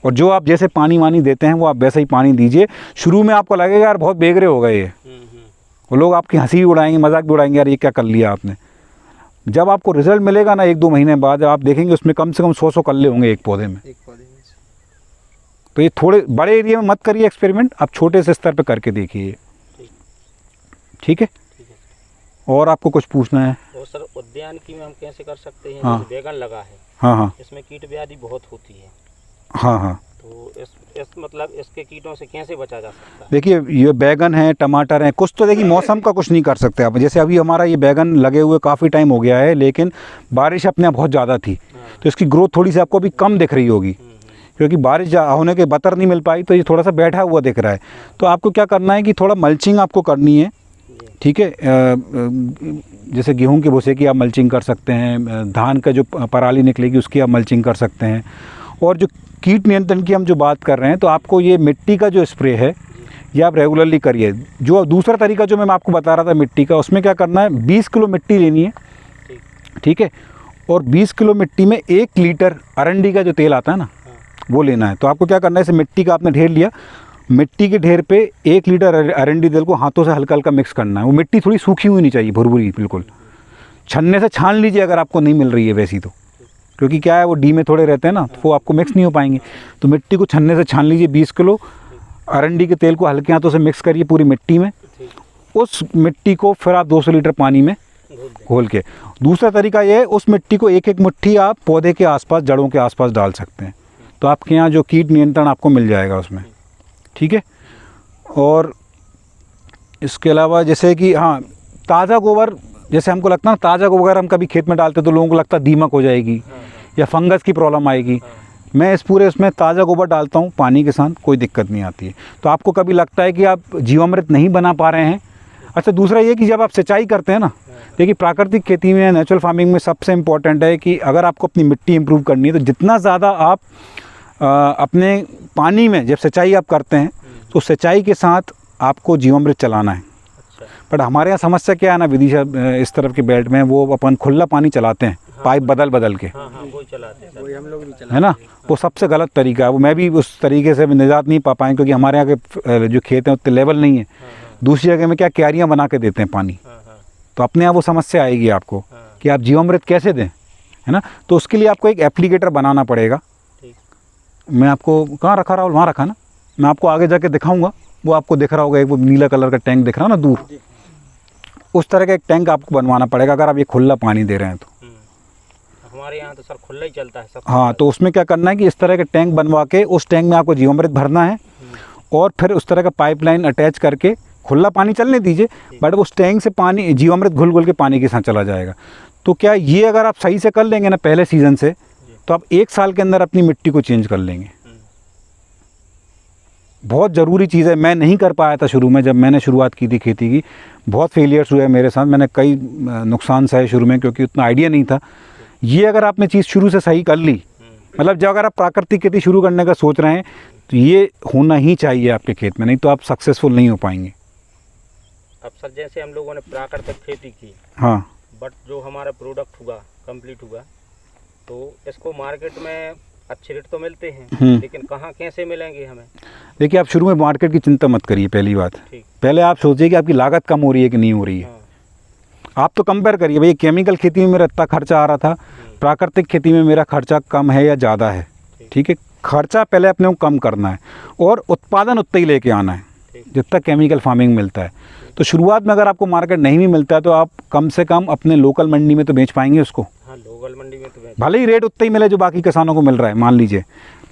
और जो आप जैसे पानी वानी देते हैं वो आप वैसे ही पानी दीजिए। शुरू में आपको लगेगा यार बहुत बेगरे हो गए ये, वो लोग आपकी हंसी भी उड़ाएंगे, मजाक भी उड़ाएंगे, यार ये क्या कर लिया आपने। जब आपको रिजल्ट मिलेगा ना 1-2 महीने बाद, आप देखेंगे उसमें कम से कम 100 कल्ले होंगे एक पौधे में। तो ये थोड़े बड़े एरिया में मत करिए एक्सपेरिमेंट, आप छोटे से स्तर पे करके देखिए। ठीक है। और आपको कुछ पूछना है? और सर उद्यान की में हम कैसे कर सकते हैं? हाँ। बैगन लगा है, हाँ, इसमें कीट व्याधि बहुत होती है। हाँ, तो इस मतलब इसके कीटों से कैसे बचा जा सकता है? देखिए ये बैगन है, टमाटर है, कुछ तो देखिए मौसम का कुछ नहीं कर सकते आप। जैसे अभी हमारा ये बैगन लगे हुए काफ़ी टाइम हो गया है, लेकिन बारिश अपने यहाँ बहुत ज़्यादा थी, तो इसकी ग्रोथ थोड़ी सी आपको अभी कम दिख रही होगी, क्योंकि बारिश होने के बतर नहीं मिल पाई, तो ये थोड़ा सा बैठा हुआ दिख रहा है। तो आपको क्या करना है कि थोड़ा मल्चिंग आपको करनी है, ठीक है। जैसे गेहूं के भूसे की आप मल्चिंग कर सकते हैं, धान का जो पराली निकलेगी उसकी आप मल्चिंग कर सकते हैं। और जो कीट नियंत्रण की हम जो बात कर रहे हैं, तो आपको ये मिट्टी का जो स्प्रे है ये आप रेगुलरली करिए। जो दूसरा तरीका जो मैं आपको बता रहा था मिट्टी का, उसमें क्या करना है, 20 किलो मिट्टी लेनी है, ठीक है, और 20 किलो मिट्टी में 1 लीटर अरंडी का जो तेल आता है ना, वो लेना है। तो आपको क्या करना है, इसे मिट्टी का आपने ढेर लिया, मिट्टी के ढेर पे 1 लीटर अरंडी तेल को हाथों से हल्का हल्का मिक्स करना है। वो मिट्टी थोड़ी सूखी हुई नहीं चाहिए, भुरभुरी बिल्कुल। छन्ने से छान लीजिए अगर आपको नहीं मिल रही है वैसी, तो क्योंकि क्या है वो डी में थोड़े रहते हैं ना, तो वो आपको मिक्स नहीं हो पाएंगे। तो मिट्टी को छन्ने से छान लीजिए, 20 किलो अरंडी के तेल को हल्के हाथों से मिक्स करिए पूरी मिट्टी में। उस मिट्टी को फिर आप 200 लीटर पानी में घोल के, दूसरा तरीका ये है, उस मिट्टी को एक एक मुट्ठी आप पौधे के आसपास, जड़ों के आसपास डाल सकते हैं। तो आपके यहाँ जो कीट नियंत्रण आपको मिल जाएगा उसमें, ठीक है। और इसके अलावा जैसे कि हाँ, ताज़ा गोबर, जैसे हमको लगता है ना ताज़ा गोबर हम कभी खेत में डालते तो लोगों को लगता है दीमक हो जाएगी या फंगस की प्रॉब्लम आएगी। मैं इस पूरे उसमें ताज़ा गोबर डालता हूँ पानी के साथ, कोई दिक्कत नहीं आती है। तो आपको कभी लगता है कि आप जीवामृत नहीं बना पा रहे हैं, अच्छा दूसरा ये कि जब आप सिंचाई करते हैं ना, देखिए प्राकृतिक खेती में, नेचुरल फार्मिंग में सबसे इम्पॉर्टेंट है कि अगर आपको अपनी मिट्टी इंप्रूव करनी है तो जितना ज़्यादा आप अपने पानी में जब सिंचाई आप करते हैं तो सिंचाई के साथ आपको जीवामृत चलाना है। बट हमारे यहाँ समस्या क्या है ना विदिशा, इस तरफ के बेल्ट में वो अपन खुला पानी चलाते हैं, पाइप बदल के, वो चलाते हैं, वही हम लोग भी चलाते है ना। वो सबसे गलत तरीका है। वो मैं भी उस तरीके से निजात नहीं पा पाए, क्योंकि हमारे यहाँ के जो खेत हैं उतने लेवल नहीं है। दूसरी जगह में क्या क्यारियाँ बना के देते हैं पानी, तो अपने यहाँ वो समस्या आएगी आपको कि आप जीवामृत कैसे दें, है ना। तो उसके लिए आपको एक एप्लीकेटर बनाना पड़ेगा। मैं आपको कहाँ रखा, राहुल वहाँ रखा ना, मैं आपको आगे जाके दिखाऊंगा, वो आपको दिख रहा होगा, एक वो नीला कलर का टैंक दिख रहा है ना दूर, उस तरह का एक टैंक आपको बनवाना पड़ेगा अगर आप ये खुला पानी दे रहे हैं तो। हमारे यहाँ तो सर खुला ही चलता है सब। हाँ, तो उसमें क्या करना है कि इस तरह के टैंक बनवा के उस टैंक में आपको जीवामृत भरना है, और फिर उस तरह का पाइपलाइन अटैच करके खुला पानी चलने दीजिए, बट उस टैंक से पानी जीवामृत घुल घुल के पानी के साथ चला जाएगा। तो क्या ये अगर आप सही से कर लेंगे ना पहले सीज़न से, तो आप 1 साल के अंदर अपनी मिट्टी को चेंज कर लेंगे। बहुत ज़रूरी चीज़ है। मैं नहीं कर पाया था शुरू में, जब मैंने शुरुआत की थी खेती की, बहुत फेलियर्स हुए मेरे साथ, मैंने कई नुकसान सहे शुरू में, क्योंकि उतना आइडिया नहीं था। ये अगर आपने चीज़ शुरू से सही कर ली, मतलब जब अगर आप प्राकृतिक खेती शुरू करने का सोच रहे हैं तो ये होना ही चाहिए आपके खेत में, नहीं तो आप सक्सेसफुल नहीं हो पाएंगे। अब सर जैसे हम लोगों ने प्राकृतिक खेती की, हाँ, बट जो हमारा प्रोडक्ट हुआ, कंप्लीट हुआ, तो इसको मार्केट में अच्छे रेट तो मिलते हैं, लेकिन कहाँ कैसे मिलेंगे हमें? देखिए, आप शुरू में मार्केट की चिंता मत करिए। पहली बात, पहले आप सोचिए कि आपकी लागत कम हो रही है कि नहीं हो रही है। आप तो कंपेयर करिए, भाई केमिकल खेती में मेरा इतना खर्चा आ रहा था, प्राकृतिक खेती में मेरा खर्चा कम है या ज़्यादा है, ठीक है। खर्चा पहले अपने को कम करना है और उत्पादन उतना ही लेके आना है जितना केमिकल फार्मिंग मिलता है। तो शुरुआत में अगर आपको मार्केट नहीं भी मिलता है तो आप कम से कम अपने लोकल मंडी में तो बेच पाएंगे उसको। हाँ, लोकल मंडी में तो भले ही रेट उतना ही मिले जो बाकी किसानों को मिल रहा है, मान लीजिए,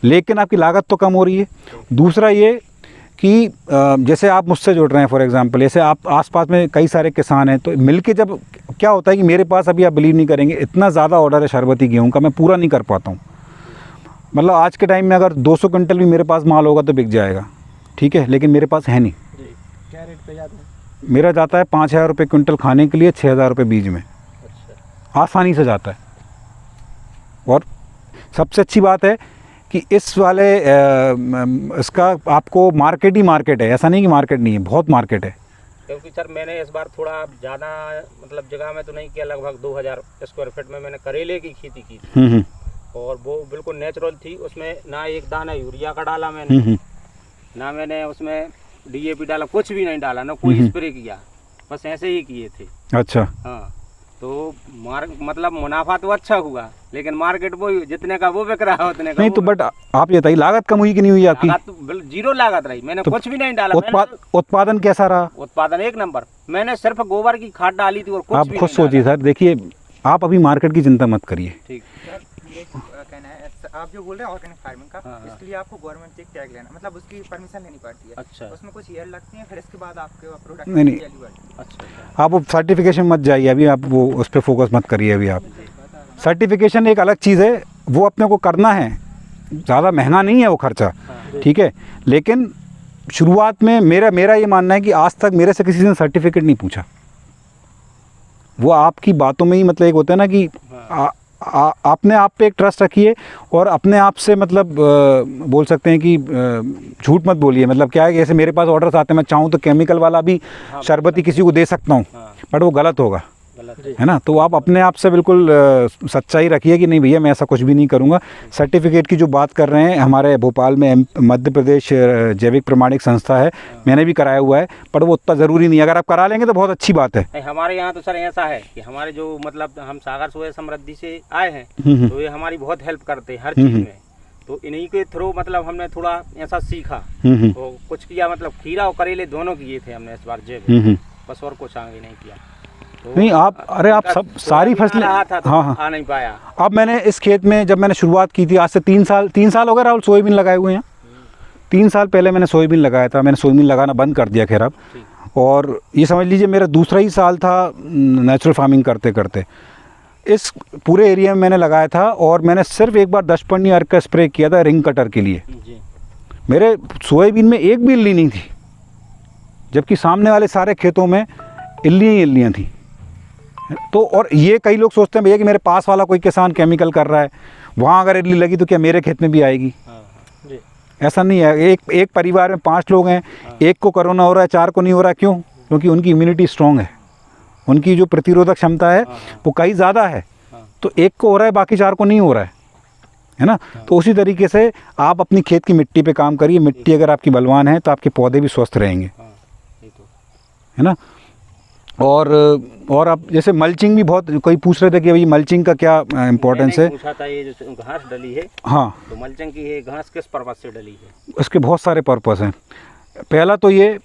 लेकिन आपकी लागत तो कम हो रही है। दूसरा ये कि जैसे आप मुझसे जुड़ रहे हैं, फॉर एग्जांपल, जैसे आप आसपास में कई सारे किसान हैं, तो मिलके जब क्या होता है कि मेरे पास अभी आप बिलीव नहीं करेंगे, इतना ज़्यादा ऑर्डर है शरबती गेहूँ का, मैं पूरा नहीं कर पाता हूँ। मतलब आज के टाइम में अगर 200 क्विंटल भी मेरे पास माल होगा तो बिक जाएगा, ठीक है, लेकिन मेरे पास है नहीं। क्या रेट पे जाता है? मेरा जाता है 5,000 रुपये क्विंटल खाने के लिए, 6,000 रुपये बीज में। आसानी से जाता है। और सबसे अच्छी बात है कि इस वाले इसका आपको मार्केट ही मार्केट है, ऐसा नहीं कि मार्केट नहीं है, बहुत मार्केट है। क्योंकि सर मैंने इस बार थोड़ा ज़्यादा मतलब जगह में तो नहीं किया, लगभग 2000 स्क्वायर फीट में मैंने करेले की खेती की थी, और वो बिल्कुल नेचुरल थी। उसमें ना एक दाना यूरिया का डाला मैंने, ना मैंने उसमें DAP डाला, कुछ भी नहीं डाला, ना कोई स्प्रे किया, बस ऐसे ही किए थे। अच्छा, हाँ। तो मतलब मुनाफा तो अच्छा हुआ, लेकिन मार्केट वो जितने का वो बिक रहा है उतने का नहीं। तो बट आप ये बताइए, लागत कम हुई कि नहीं हुई आपकी? लागत तो जीरो लागत रही, मैंने तो कुछ भी नहीं डाला। उत्पादन कैसा रहा? उत्पादन 1 नंबर। मैंने सिर्फ गोबर की खाद डाली थी और कुछ आप भी खुद सोचिए सर, देखिए आप अभी मार्केट की चिंता मत करिए। ठीक कहना है आप जो बोल रहे हैं ऑर्गेनिक फार्मिंग का, इसके लिए आपको गवर्नमेंट से एक टैग लेना, मतलब उसकी परमिशन लेनी पड़ती है। अच्छा, उसमें कुछ ईयर लगती है, फिर इसके बाद आपके प्रोडक्ट नहीं। अच्छा, आप वो सर्टिफिकेशन मत जाइए अभी, आप वो उस पर फोकस मत करिए अभी। आप सर्टिफिकेशन एक अलग चीज़ है, वो अपने को करना है, ज़्यादा महंगा नहीं है वो खर्चा, ठीक है, लेकिन शुरुआत में मेरा ये मानना है कि आज तक मेरे से किसी ने सर्टिफिकेट नहीं पूछा। वो आपकी बातों में ही मतलब एक होता है ना कि अपने आप पे एक ट्रस्ट रखिए और अपने आप से मतलब बोल सकते हैं कि झूठ मत बोलिए। मतलब क्या है कि जैसे मेरे पास ऑर्डर्स आते हैं, मैं चाहूँ तो केमिकल वाला भी शरबती किसी को दे सकता हूँ, बट वो गलत होगा, है ना। तो आप अपने आप से बिल्कुल सच्चाई रखिए कि नहीं भैया मैं ऐसा कुछ भी नहीं करूँगा। सर्टिफिकेट की जो बात कर रहे हैं, हमारे भोपाल में मध्य प्रदेश जैविक प्रमाणिक संस्था है, मैंने भी कराया हुआ है, पर वो उतना ज़रूरी नहीं है। अगर आप करा लेंगे तो बहुत अच्छी बात है। हमारे यहाँ तो सर ऐसा है कि हमारे जो मतलब हम सागर सोया समृद्धि से आए हैं, तो ये हमारी बहुत हेल्प करते हैं हर चीज़ में। तो इन्हीं के थ्रू मतलब हमने थोड़ा ऐसा सीखा, तो कुछ किया, मतलब खीरा और करेले दोनों किए थे हमने इस बार जैविक, बस और कुछ आगे नहीं किया। तो नहीं आप सब सारी फसलें तो हाँ आ नहीं पाया। अब मैंने इस खेत में जब मैंने शुरुआत की थी, आज से 3 साल हो गए राहुल सोयाबीन लगाए हुए हैं। 3 साल पहले मैंने सोयाबीन लगाया था, मैंने सोयाबीन लगाना बंद कर दिया खैर अब, और ये समझ लीजिए मेरा दूसरा ही साल था नेचुरल फार्मिंग करते करते। इस पूरे एरिया में मैंने लगाया था और मैंने सिर्फ एक बार 10 पन्नी अर्क का स्प्रे किया था रिंग कटर के लिए। मेरे सोयाबीन में एक भी इल्ली नहीं थी, जबकि सामने वाले सारे खेतों में इल्लियाँ ही इल्लियाँ थी। तो और ये कई लोग सोचते हैं भैया कि मेरे पास वाला कोई किसान केमिकल कर रहा है, वहाँ अगर इल्ली लगी तो क्या मेरे खेत में भी आएगी? ऐसा नहीं है। एक परिवार में 5 लोग हैं, एक को कोरोना हो रहा है, 4 को नहीं हो रहा है। क्यों? क्योंकि उनकी इम्यूनिटी स्ट्रॉन्ग है, उनकी जो प्रतिरोधक क्षमता है वो कहीं ज़्यादा है। तो एक को हो रहा है, बाकी 4 को नहीं हो रहा है ना। तो उसी तरीके से आप अपनी खेत की मिट्टी पे काम करिए। मिट्टी अगर आपकी बलवान है तो आपके पौधे भी स्वस्थ रहेंगे, है ना। और आप जैसे मल्चिंग भी बहुत, कोई पूछ रहे थे कि भाई मल्चिंग का क्या इम्पोर्टेंस है। पूछा था ये जो घास डली है, हाँ, तो मल्चिंग की ये घास किस पर्पज से डली है? इसके बहुत सारे पर्पस हैं। पहला तो ये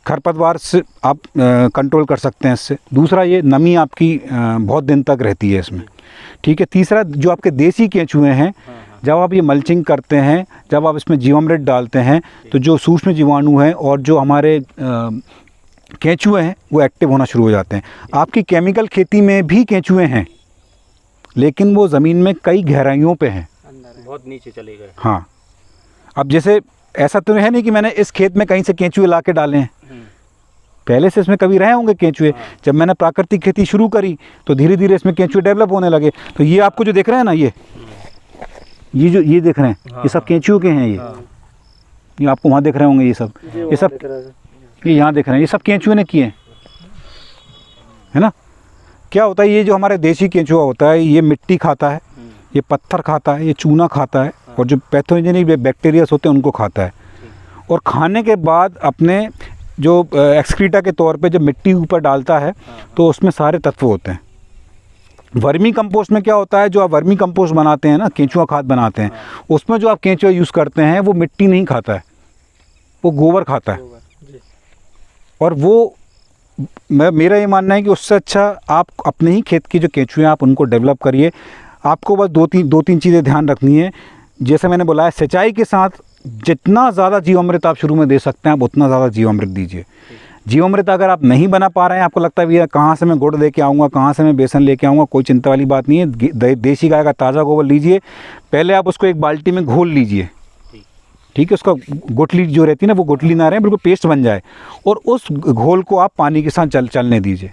खरपतवार से आप कंट्रोल कर सकते हैं इससे। दूसरा ये नमी आपकी बहुत दिन तक रहती है इसमें, ठीक है। तीसरा जो आपके देसी केंचुए हैं, जब आप ये मल्चिंग करते हैं, जब आप इसमें जीवामृत डालते हैं, तो जो सूक्ष्म जीवाणु हैं और जो हमारे केंचुए हैं वो एक्टिव होना शुरू हो जाते हैं। आपकी केमिकल खेती में भी केंचुए हैं, लेकिन वो ज़मीन में कई गहराइयों पे हैं, बहुत नीचे चले गए। हाँ, अब जैसे ऐसा तो है नहीं कि मैंने इस खेत में कहीं से केंचुए ला के डाले हैं, पहले से इसमें कभी रहे होंगे केंचुए। जब मैंने प्राकृतिक खेती शुरू करी तो धीरे धीरे इसमें केंचुए डेवलप होने लगे। तो ये आपको जो देख रहे हैं ना, ये देख रहे हैं, ये सब केंचुओं के हैं। ये आपको वहाँ देख रहे होंगे, ये सब ये यहाँ देख रहे हैं, ये सब केंचुए ने किए हैं, है ना। क्या होता है, ये जो हमारे देसी केंचुआ होता है, ये मिट्टी खाता है, ये पत्थर खाता है, ये चूना खाता है, और जो पैथोजेनिक बैक्टीरियास होते हैं उनको खाता है। और खाने के बाद अपने जो एक्सक्रीटा के तौर पे जब मिट्टी ऊपर डालता है तो उसमें सारे तत्व होते हैं। वर्मी कंपोस्ट में क्या होता है, जो आप वर्मी कंपोस्ट बनाते हैं ना, केंचुआ खाद बनाते हैं, उसमें जो आप केंचुआ यूज़ करते हैं वो मिट्टी नहीं खाता है, वो गोबर खाता है। और वो मेरा ये मानना है कि उससे अच्छा आप अपने ही खेत की जो केंचुए हैं आप उनको डेवलप करिए। आपको बस दो तीन चीज़ें ध्यान रखनी है। जैसे मैंने बोला है, सिंचाई के साथ जितना ज़्यादा जीवामृत आप शुरू में दे सकते हैं आप उतना ज़्यादा जीवामृत दीजिए। जीवामृत अगर आप नहीं बना पा रहे हैं, आपको लगता है भैया कहाँ से मैं गुड़ लेके आऊँगा, कहाँ से मैं बेसन लेके आऊँगा, कोई चिंता वाली बात नहीं है। देसी गाय का ताज़ा गोबर लीजिए, पहले आप उसको एक बाल्टी में घोल लीजिए, ठीक है। उसका गुठली जो रहती है ना, वो गुठली ना रहे, बिल्कुल पेस्ट बन जाए, और उस घोल को आप पानी के साथ चलने दीजिए।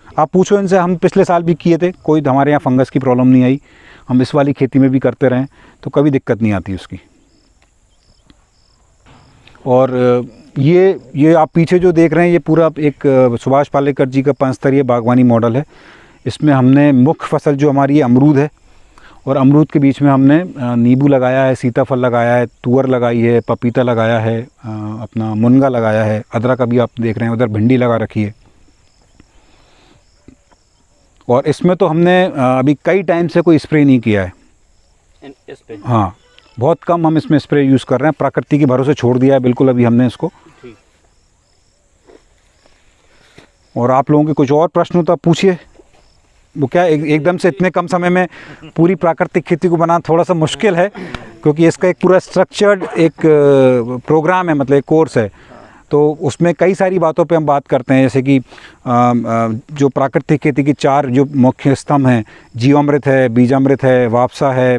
आप पूछो इनसे, हम पिछले साल भी किए थे, कोई हमारे यहाँ फंगस की प्रॉब्लम नहीं आई। हम इस वाली खेती में भी करते रहें तो कभी दिक्कत नहीं आती उसकी। और ये आप पीछे जो देख रहे हैं, ये पूरा एक सुभाष पालेकर जी का 5 स्तरीय बागवानी मॉडल है। इसमें हमने मुख्य फसल जो हमारी अमरूद है, और अमरूद के बीच में हमने नींबू लगाया है, सीताफल लगाया है, तुअर लगाई है, पपीता लगाया है, अपना मुनगा लगाया है, अदरक अभी आप देख रहे हैं, उधर भिंडी लगा रखी है। और इसमें तो हमने अभी कई टाइम से कोई स्प्रे नहीं किया है। इस पे हाँ, बहुत कम हम इसमें स्प्रे यूज़ कर रहे हैं, प्रकृति के भरोसे छोड़ दिया है बिल्कुल अभी हमने इसको। और आप लोगों के कुछ और प्रश्न हो तो आप पूछिए। वो क्या एकदम से इतने कम समय में पूरी प्राकृतिक खेती को बनाना थोड़ा सा मुश्किल है, क्योंकि इसका एक पूरा स्ट्रक्चर्ड एक प्रोग्राम है, मतलब एक कोर्स है। तो उसमें कई सारी बातों पे हम बात करते हैं, जैसे कि जो प्राकृतिक खेती की 4 जो मुख्य स्तंभ हैं, जीवामृत है, बीजामृत है, वापसा है,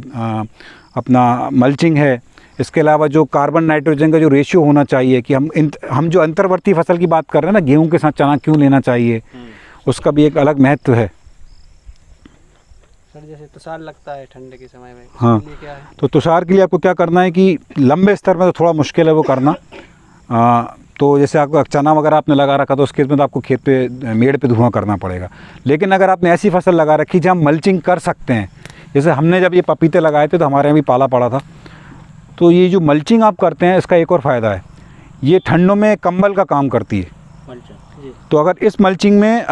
अपना मल्चिंग है, इसके अलावा जो कार्बन नाइट्रोजन का जो रेशियो होना चाहिए कि हम जो अंतर्वर्ती फसल की बात कर रहे हैं ना, गेहूं के साथ चना क्यों लेना चाहिए, उसका भी एक अलग महत्व है। सर जैसे तुषार लगता है ठंड के समय में, हाँ, उसके लिए क्या है? तो तुषार के लिए आपको क्या करना है कि लंबे स्तर में तो थोड़ा मुश्किल है वो करना। तो जैसे आपका चना वगैरह आपने लगा रखा तो उसके में तो आपको खेत पे मेड़ पे धुआं करना पड़ेगा। लेकिन अगर आपने ऐसी फसल लगा रखी जहाँ मल्चिंग कर सकते हैं, जैसे हमने जब ये पपीते लगाए थे तो हमारे यहाँ भी पाला पड़ा था, तो ये जो मल्चिंग आप करते हैं इसका एक और फ़ायदा है, ये ठंडों में कंबल का काम करती है। तो अगर इस मल्चिंग में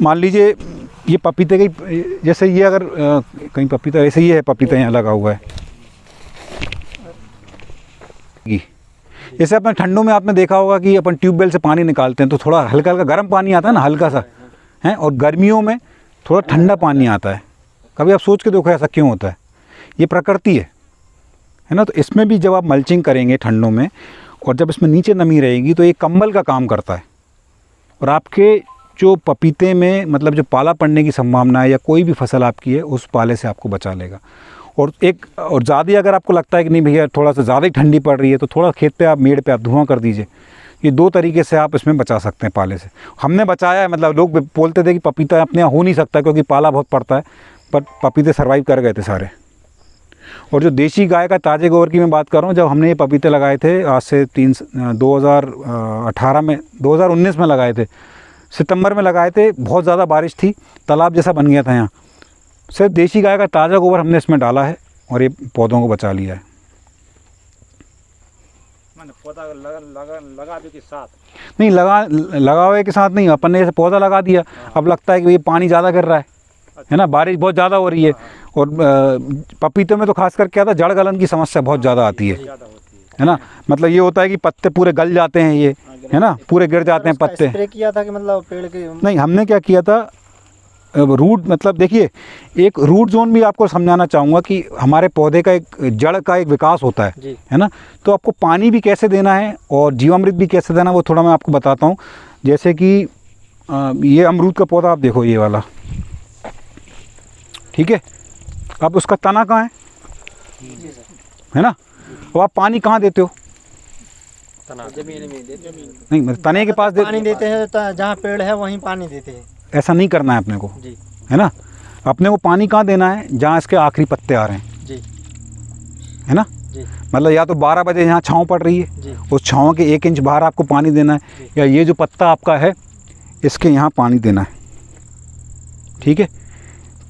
मान लीजिए ये पपीते की, जैसे ये अगर कहीं पपीता, ऐसे ही है पपीता यहाँ लगा हुआ है, जैसे अपने ठंडों में आपने देखा होगा कि अपन ट्यूबवेल से पानी निकालते हैं तो थोड़ा हल्का हल्का गर्म पानी आता है ना, हल्का सा है, और गर्मियों में थोड़ा ठंडा पानी आता है। कभी आप सोच के देखो ऐसा क्यों होता है, ये प्रकृति है ना। तो इसमें भी जब आप मल्चिंग करेंगे ठंडों में और जब इसमें नीचे नमी रहेगी तो ये कंबल का काम करता है, और आपके जो पपीते में मतलब जो पाला पड़ने की संभावना है या कोई भी फसल आपकी है उस पाले से आपको बचा लेगा। और ज़्यादा अगर आपको लगता है कि नहीं भैया थोड़ा सा ज़्यादा ही ठंडी पड़ रही है तो थोड़ा खेत पे आप मेड़ पे आप धुआं कर दीजिए। ये 2 तरीके से आप इसमें बचा सकते हैं पाले से। हमने बचाया है, मतलब लोग बोलते थे कि पपीता अपने यहाँ हो नहीं सकता क्योंकि पाला बहुत पड़ता है, पर पपीते सर्वाइव कर गए थे सारे। और जो देशी गाय का ताज़े गोबर की मैं बात कर रहा हूँ, जब हमने ये पपीते लगाए थे आज से 2019 में लगाए थे, सितंबर में लगाए थे, बहुत ज़्यादा बारिश थी, तालाब जैसा बन गया था यहाँ। सिर्फ देशी गाय का ताज़ा गोबर हमने इसमें डाला है और ये पौधों को बचा लिया है। मैंने पौधा लगा दो के साथ नहीं लगावे के साथ नहीं, अपन ने जैसे पौधा लगा दिया, अब लगता है कि ये पानी ज़्यादा गिर रहा है ना, बारिश बहुत ज़्यादा हो रही है, और पपीते में तो खासकर क्या था, जड़ गलन की समस्या बहुत ज़्यादा आती है ना। मतलब ये होता है कि पत्ते पूरे गल जाते हैं, ये है ना, पूरे गिर जाते हैं पत्ते। स्प्रे किया था कि मतलब पेड़ के नहीं, हमने क्या किया था, रूट मतलब देखिए, एक रूट जोन भी आपको समझाना चाहूँगा कि हमारे पौधे का एक जड़ का एक विकास होता है ना। तो आपको पानी भी कैसे देना है और जीवामृत भी कैसे देना है वो थोड़ा मैं आपको बताता हूँ। जैसे कि ये अमरूद का पौधा आप देखो, ये वाला, ठीक है। अब उसका तना कहाँ है ना, तो आप पानी कहाँ देते हो? जमीन में नहीं, मतलब तने के पास पानी देते हैं, जहाँ पेड़ है वहीं पानी देते हैं। ऐसा नहीं करना है अपने को, है ना। अपने को पानी कहाँ देना है? जहाँ इसके आखिरी पत्ते आ रहे हैं जी, है ना। मतलब या तो 12 बजे यहाँ छाँव पड़ रही है, उस छाँव के 1 इंच बाहर आपको पानी देना है, या ये जो पत्ता आपका है इसके यहाँ पानी देना है, ठीक है।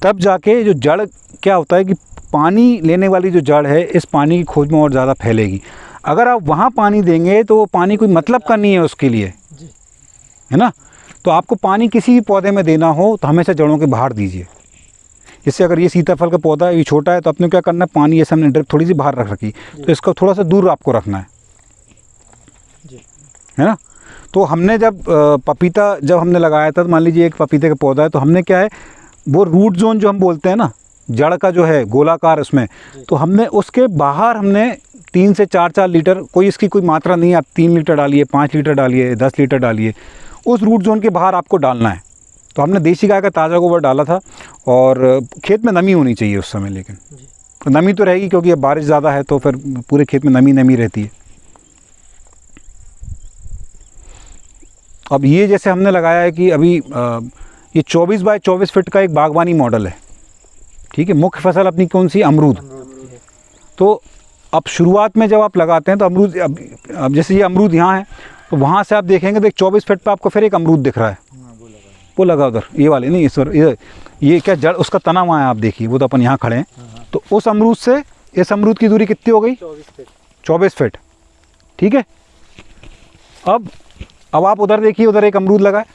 तब जाके जो जड़ क्या होता है कि पानी लेने वाली जो जड़ है इस पानी की खोज में और ज़्यादा फैलेगी। अगर आप वहाँ पानी देंगे तो वो पानी कोई मतलब का नहीं है उसके लिए, है ना। तो आपको पानी किसी भी पौधे में देना हो तो हमेशा जड़ों के बाहर दीजिए। जैसे अगर ये सीताफल का पौधा है, ये छोटा है, तो आपने क्या करना है, पानी जैसे हमने ड्रिप थोड़ी सी बाहर रख रखी, तो इसको थोड़ा सा दूर आपको रखना है ना। तो हमने जब पपीता जब हमने लगाया था, तो मान लीजिए एक पपीते का पौधा है, तो हमने क्या है, वो रूट जोन जो हम बोलते हैं ना, जड़ का जो है गोलाकार उसमें, तो हमने उसके बाहर हमने 3 से 4 लीटर, कोई इसकी कोई मात्रा नहीं है, आप 3 लीटर डालिए, 5 लीटर डालिए, 10 लीटर डालिए, उस रूट जोन के बाहर आपको डालना है। तो हमने देशी गाय का ताज़ा गोबर डाला था, और खेत में नमी होनी चाहिए उस समय, लेकिन तो नमी तो रहेगी क्योंकि अब बारिश ज़्यादा है तो फिर पूरे खेत में नमी रहती है। अब ये जैसे हमने लगाया है कि अभी ये 24 बाय 24 फीट का एक बागवानी मॉडल है, ठीक है। मुख्य फसल अपनी कौन सी? अमरूद। तो अब शुरुआत में जब आप लगाते हैं तो अमरूद, अब जैसे ये अमरूद यहाँ है, तो वहाँ से आप देखेंगे तो 24 फीट पे आपको फिर एक अमरूद दिख रहा है, वो लगा उधर, ये वाले नहीं, इस ये क्या जड़ उसका तना वहाँ है, आप देखिए, वो तो अपन यहाँ खड़े हैं। तो उस अमरूद से इस अमरूद की दूरी कितनी हो गई? 24 फीट, ठीक है। अब आप उधर देखिए, उधर एक अमरूद लगा है,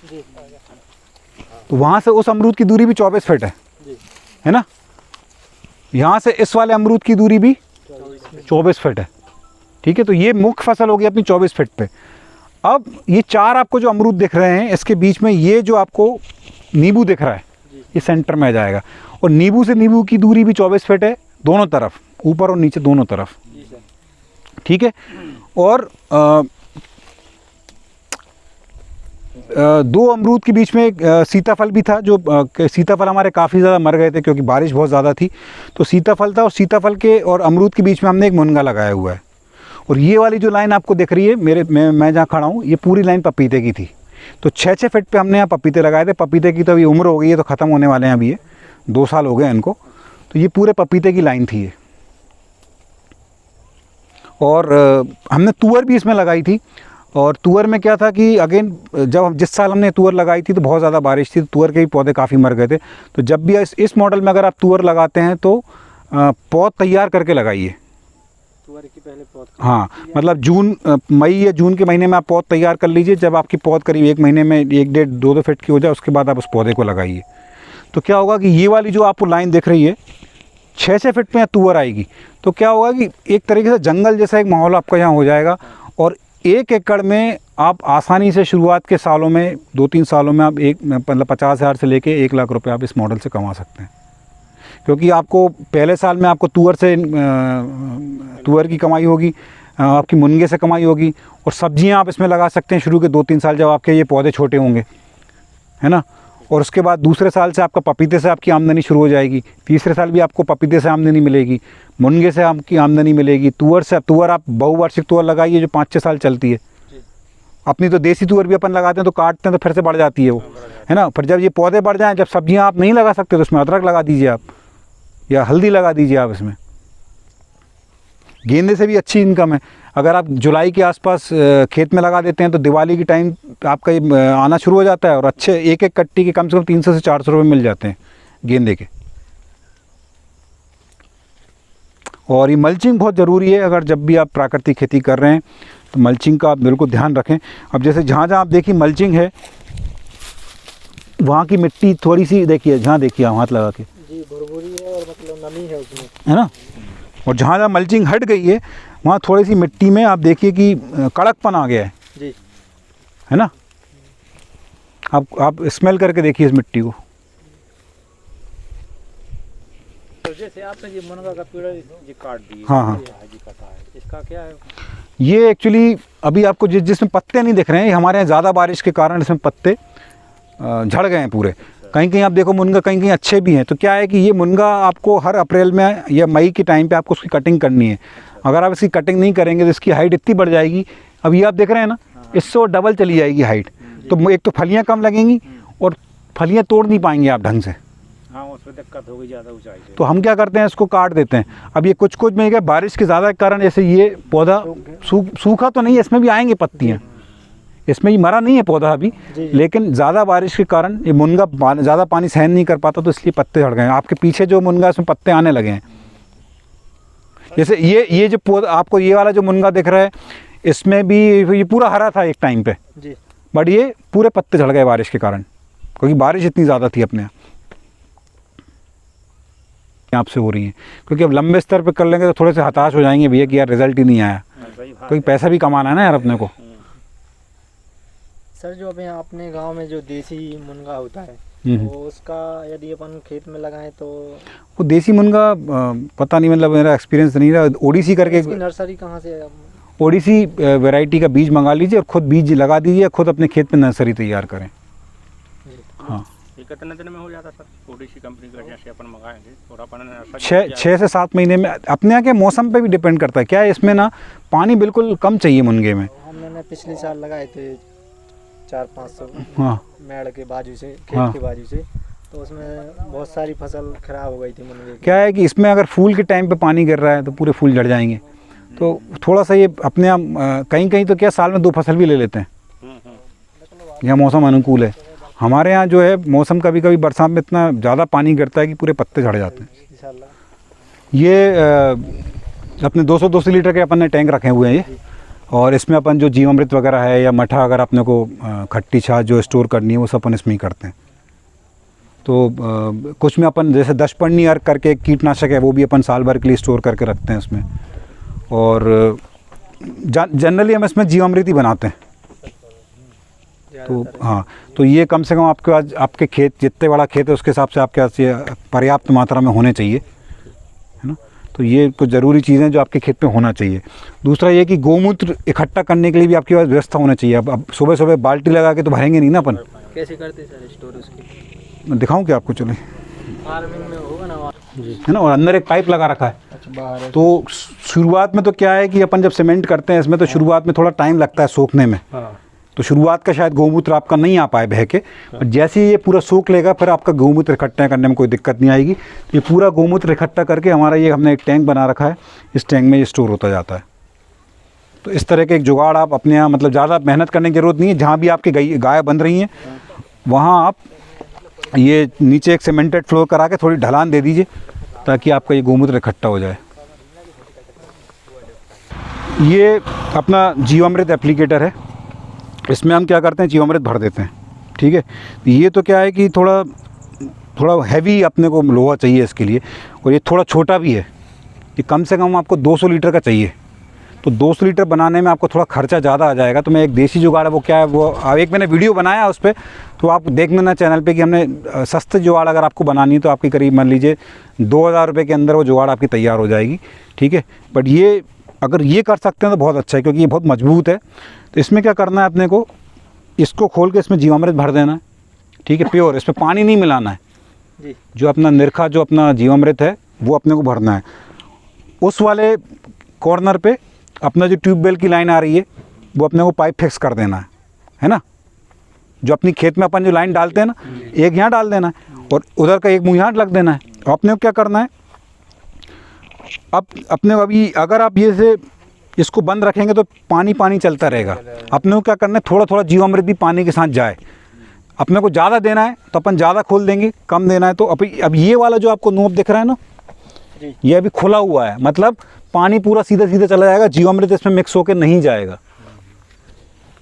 तो वहाँ से उस अमरूद की दूरी भी 24 फीट है ना। यहाँ से इस वाले अमरूद की दूरी भी 24 फीट है, ठीक है। तो ये मुख्य फसल होगी अपनी 24 फीट पे। अब ये 4 आपको जो अमरूद दिख रहे हैं, इसके बीच में ये जो आपको नींबू दिख रहा है, ये सेंटर में आ जाएगा, और नींबू से नींबू की दूरी भी 24 फीट है, दोनों तरफ, ऊपर और नीचे दोनों तरफ, ठीक है। और दो अमरूद के बीच में एक सीताफल भी था, जो सीताफल हमारे काफ़ी ज़्यादा मर गए थे क्योंकि बारिश बहुत ज़्यादा थी। तो सीताफल था और सीताफल के और अमरूद के बीच में हमने एक मुनगा लगाया हुआ है। और ये वाली जो लाइन आपको दिख रही है मैं जहाँ खड़ा हूँ, ये पूरी लाइन पपीते की थी। तो 6-6 फीट पे हमने यहाँ पपीते लगाए थे। पपीते की तो अभी उम्र हो गई है, तो ख़त्म होने वाले हैं अभी, ये 2 साल हो गए इनको। तो ये पूरे पपीते की लाइन थी ये। और हमने तुअर भी इसमें लगाई थी। और तुअर में क्या था कि अगेन जिस साल हमने तुअर लगाई थी तो बहुत ज़्यादा बारिश थी, तो तुअर के भी पौधे काफ़ी मर गए थे। तो जब भी इस मॉडल में अगर आप तुअर लगाते हैं तो पौध तैयार करके लगाइए। तुअर की पहले पौध, हाँ, मतलब मई या जून के महीने में आप पौध तैयार कर लीजिए। जब आपकी पौध करीब 1 महीने में 1-1.5-2 फीट की हो जाए, उसके बाद आप उस पौधे को लगाइए। तो क्या होगा कि ये वाली जो आपको लाइन दिख रही है 6-6 फीट में तुअर आएगी। तो क्या होगा कि एक तरीके से जंगल जैसा एक माहौल आपका यहाँ हो जाएगा। और 1 एकड़ में आप आसानी से शुरुआत के सालों में 2-3 सालों में आप मतलब 50,000 से लेके 1 लाख रुपए आप इस मॉडल से कमा सकते हैं। क्योंकि आपको पहले साल में आपको तुअर की कमाई होगी, आपकी मुनगे से कमाई होगी, और सब्जियां आप इसमें लगा सकते हैं शुरू के 2-3 साल जब आपके ये पौधे छोटे होंगे, है ना। और उसके बाद दूसरे साल से आपका पपीते से आपकी आमदनी शुरू हो जाएगी। तीसरे साल भी आपको पपीते से आमदनी मिलेगी, मुनगे से आपकी आमदनी मिलेगी। तुअर आप बहुवार्षिक तुअर लगाइए जो 5-6 साल चलती है। अपनी तो देसी तुअर भी अपन लगाते हैं तो काटते हैं तो फिर से बढ़ जाती है वो, है ना। फिर जब ये पौधे बढ़ जाएँ, जब सब्जियाँ आप नहीं लगा सकते तो उसमें अदरक लगा दीजिए आप, या हल्दी लगा दीजिए आप इसमें। गेंदे से भी अच्छी इनकम है। अगर आप जुलाई के आसपास खेत में लगा देते हैं तो दिवाली की टाइम आपका ये आना शुरू हो जाता है, और अच्छे 1-1 कट्टी के कम से कम 300 से 400 रुपये मिल जाते हैं गेंदे के। और ये मल्चिंग बहुत ज़रूरी है। अगर जब भी आप प्राकृतिक खेती कर रहे हैं तो मल्चिंग का आप बिल्कुल ध्यान रखें। अब जैसे जहाँ जहाँ आप देखिए मल्चिंग है, वहाँ की मिट्टी थोड़ी सी देखिए, जहाँ देखिए आप हाथ लगा के, जी भुरभुरी है और मतलब नमी है उसमें, है ना। और जहाँ जहाँ मल्चिंग हट गई है वहाँ थोड़ी सी मिट्टी में आप देखिए कि कड़कपन आ गया है जी, है ना। आप स्मेल करके देखिए इस मिट्टी को। तो जैसे आपने ये मुनगा का पेड़ ये काट दिए, हाँ। ये हाजी कटा है, इसका क्या है? ये एक्चुअली अभी आपको जिसमें पत्ते नहीं दिख रहे हैं, हमारे यहाँ ज़्यादा बारिश के कारण इसमें पत्ते झड़ गए हैं पूरे। कहीं कहीं आप देखो मुनगा कहीं कहीं अच्छे भी हैं। तो क्या है कि ये मुनगा आपको हर अप्रैल में या मई के टाइम पे आपको उसकी कटिंग करनी है। अगर आप इसकी कटिंग नहीं करेंगे तो इसकी हाइट इतनी बढ़ जाएगी, अब ये आप देख रहे हैं ना, इससे और डबल चली जाएगी हाइट। तो एक तो फलियाँ कम लगेंगी और फलियाँ तोड़ नहीं पाएंगे आप ढंग से। हाँ, उसमें दिक्कत होगी ज़्यादा ऊंचाई से। तो हम क्या करते हैं, इसको काट देते हैं। अब ये कुछ में क्या बारिश के ज़्यादा कारण जैसे ये पौधा सूखा तो नहीं है, इसमें भी आएंगे पत्तियाँ, इसमें ये मरा नहीं है पौधा अभी, लेकिन ज़्यादा बारिश के कारण ये मुनगा ज़्यादा पानी सहन नहीं कर पाता, तो इसलिए पत्ते झड़ गए हैं। आपके पीछे जो मुनगा इसमें पत्ते आने लगे हैं। जैसे ये जो पौधा आपको ये वाला जो मुनगा दिख रहा है, इसमें भी ये पूरा हरा था एक टाइम पे जी, बट ये पूरे पत्ते झड़ गए बारिश के कारण, क्योंकि बारिश इतनी ज़्यादा थी अपने आप से हो रही है। क्योंकि अब लंबे स्तर पे कर लेंगे तो थोड़े से हताश हो जाएंगे भैया कि यार रिजल्ट ही नहीं आया, क्योंकि पैसा भी कमाना है ना यार अपने को। सर जो अपने गांव में जो देसी मुनगा होता है, तो उसका यदि अपन खेत में लगाएं तो वो देसी मुनगा पता नहीं, मतलब मेरा एक्सपीरियंस नहीं रहा। ओडिसी करके नर्सरी कहाँ से? ओडिसी वैरायटी का बीज मंगा लीजिए और खुद बीज लगा दीजिए, खुद अपने खेत में नर्सरी तैयार करें। हाँ, ये कितने दिन में हो जाता सर ओडिसी कंपनी का जैसे अपन मंगाएंगे? और अपन 6 से 7 महीने में। अपने यहाँ के मौसम पे भी डिपेंड करता है। क्या है, इसमें ना पानी बिल्कुल कम चाहिए मुनगे में। हमने पिछले साल लगाए थे 400-500 हाँ, मेड़ के बाजू से, खेत के बाजू से, तो उसमें बहुत सारी फसल खराब हो गई थी मुनगे की। क्या है कि इसमें अगर फूल के टाइम पे पानी गिर रहा है तो पूरे फूल झड़ जाएंगे। तो थोड़ा सा ये अपने यहाँ कहीं कहीं तो क्या साल में 2 फसल भी ले लेते हैं, यहाँ मौसम अनुकूल है। हमारे यहाँ जो है मौसम कभी कभी बरसात में इतना ज़्यादा पानी गिरता है कि पूरे पत्ते झड़ जाते हैं। ये अपने 200 लीटर के अपन ने टैंक रखे हुए हैं ये, और इसमें अपन जो जीवामृत वगैरह है या मठा अगर अपने को खट्टी छाछ जो स्टोर करनी है वो सब अपन इसमें ही करते हैं। तो कुछ में अपन जैसे 10 पन्नी अर्क करके एक कीटनाशक है, वो भी अपन साल भर के लिए स्टोर करके रखते हैं इसमें। और जनरली हम इसमें जीवामृत ही बनाते हैं। तो हाँ, तो ये कम से कम आपके पास आपके खेत जितने बड़ा खेत है उसके हिसाब से आपके पास ये पर्याप्त मात्रा में होने चाहिए, है ना। तो ये कुछ ज़रूरी चीज़ें जो आपके खेत में होना चाहिए। दूसरा ये कि गौमूत्र इकट्ठा करने के लिए भी आपके पास व्यवस्था होना चाहिए। अब सुबह सुबह बाल्टी लगा के तो भरेंगे नहीं ना अपन। कैसे करते सर स्टोर उसकी? मैं दिखाऊँ क्या आपको? चले, फार्मिंग में होगा ना जी, है ना। और अंदर एक पाइप लगा रखा है। अच्छा बाहर तो शुरुआत में तो क्या है कि अपन जब सीमेंट करते हैं इसमें तो शुरुआत में थोड़ा टाइम लगता है सूखने में। हाँ तो शुरुआत का शायद गौमूत्र आपका नहीं आ पाए बह के, और जैसे ही ये पूरा सूख लेगा फिर आपका गौमूत्र इकट्ठा करने में कोई दिक्कत नहीं आएगी। ये पूरा गौमूत्र इकट्ठा करके हमारा ये हमने एक टैंक बना रखा है, इस टैंक में ये स्टोर होता जाता है। तो इस तरह के एक जुगाड़ आप अपने यहाँ, मतलब ज़्यादा मेहनत करने की ज़रूरत नहीं है। जहाँ भी आपकी गाय बन रही हैं वहाँ आप ये नीचे एक सीमेंटेड फ्लोर करा के थोड़ी ढलान दे दीजिए ताकि आपका ये गौमूत्र इकट्ठा हो जाए। ये अपना जीवामृत एप्लीकेटर है, इसमें हम क्या करते हैं, जीवामृत भर देते हैं। ठीक है, ये तो क्या है कि थोड़ा हैवी अपने को लोहा चाहिए इसके लिए, और ये थोड़ा छोटा भी है। ये कम से कम आपको 200 लीटर का चाहिए। तो 200 लीटर बनाने में आपको थोड़ा खर्चा ज़्यादा आ जाएगा। तो मैं एक देसी जुगाड़ है, वो क्या है, वो एक मैंने वीडियो बनाया उस पर, तो आप देख लेना चैनल पे कि हमने सस्ते जुगाड़ अगर आपको बनानी है तो आपकी करीब मान लीजिए 2000 रुपये के अंदर वो जुगाड़ आपकी तैयार हो जाएगी। ठीक है, बट ये अगर ये कर सकते हैं तो बहुत अच्छा है, क्योंकि ये बहुत मजबूत है। तो इसमें क्या करना है अपने को, इसको खोल के इसमें जीवामृत भर देना है। ठीक है, प्योर, इसमें पानी नहीं मिलाना है जी। जो अपना निरखा जो अपना जीवामृत है वो अपने को भरना है। उस वाले कॉर्नर पे अपना जो ट्यूबवेल की लाइन आ रही है वो अपने को पाइप फिक्स कर देना है ना। जो अपनी खेत में अपन जो लाइन डालते हैं ना, एक यहाँ डाल देना है और उधर का एक मुँह यहाँ लग देना है। और अपने को क्या करना है, अब अपने अभी अगर आप ये से इसको बंद रखेंगे तो पानी पानी चलता रहेगा। अपने को क्या करना है, थोड़ा थोड़ा जीवामृत भी पानी के साथ जाए। अपने को ज़्यादा देना है तो अपन ज़्यादा खोल देंगे, कम देना है तो अब ये वाला जो आपको नोब दिख रहा है ना, ये अभी खुला हुआ है, मतलब पानी पूरा सीधे सीधे चला जाएगा, जीवामृत इसमें मिक्स होकर नहीं जाएगा।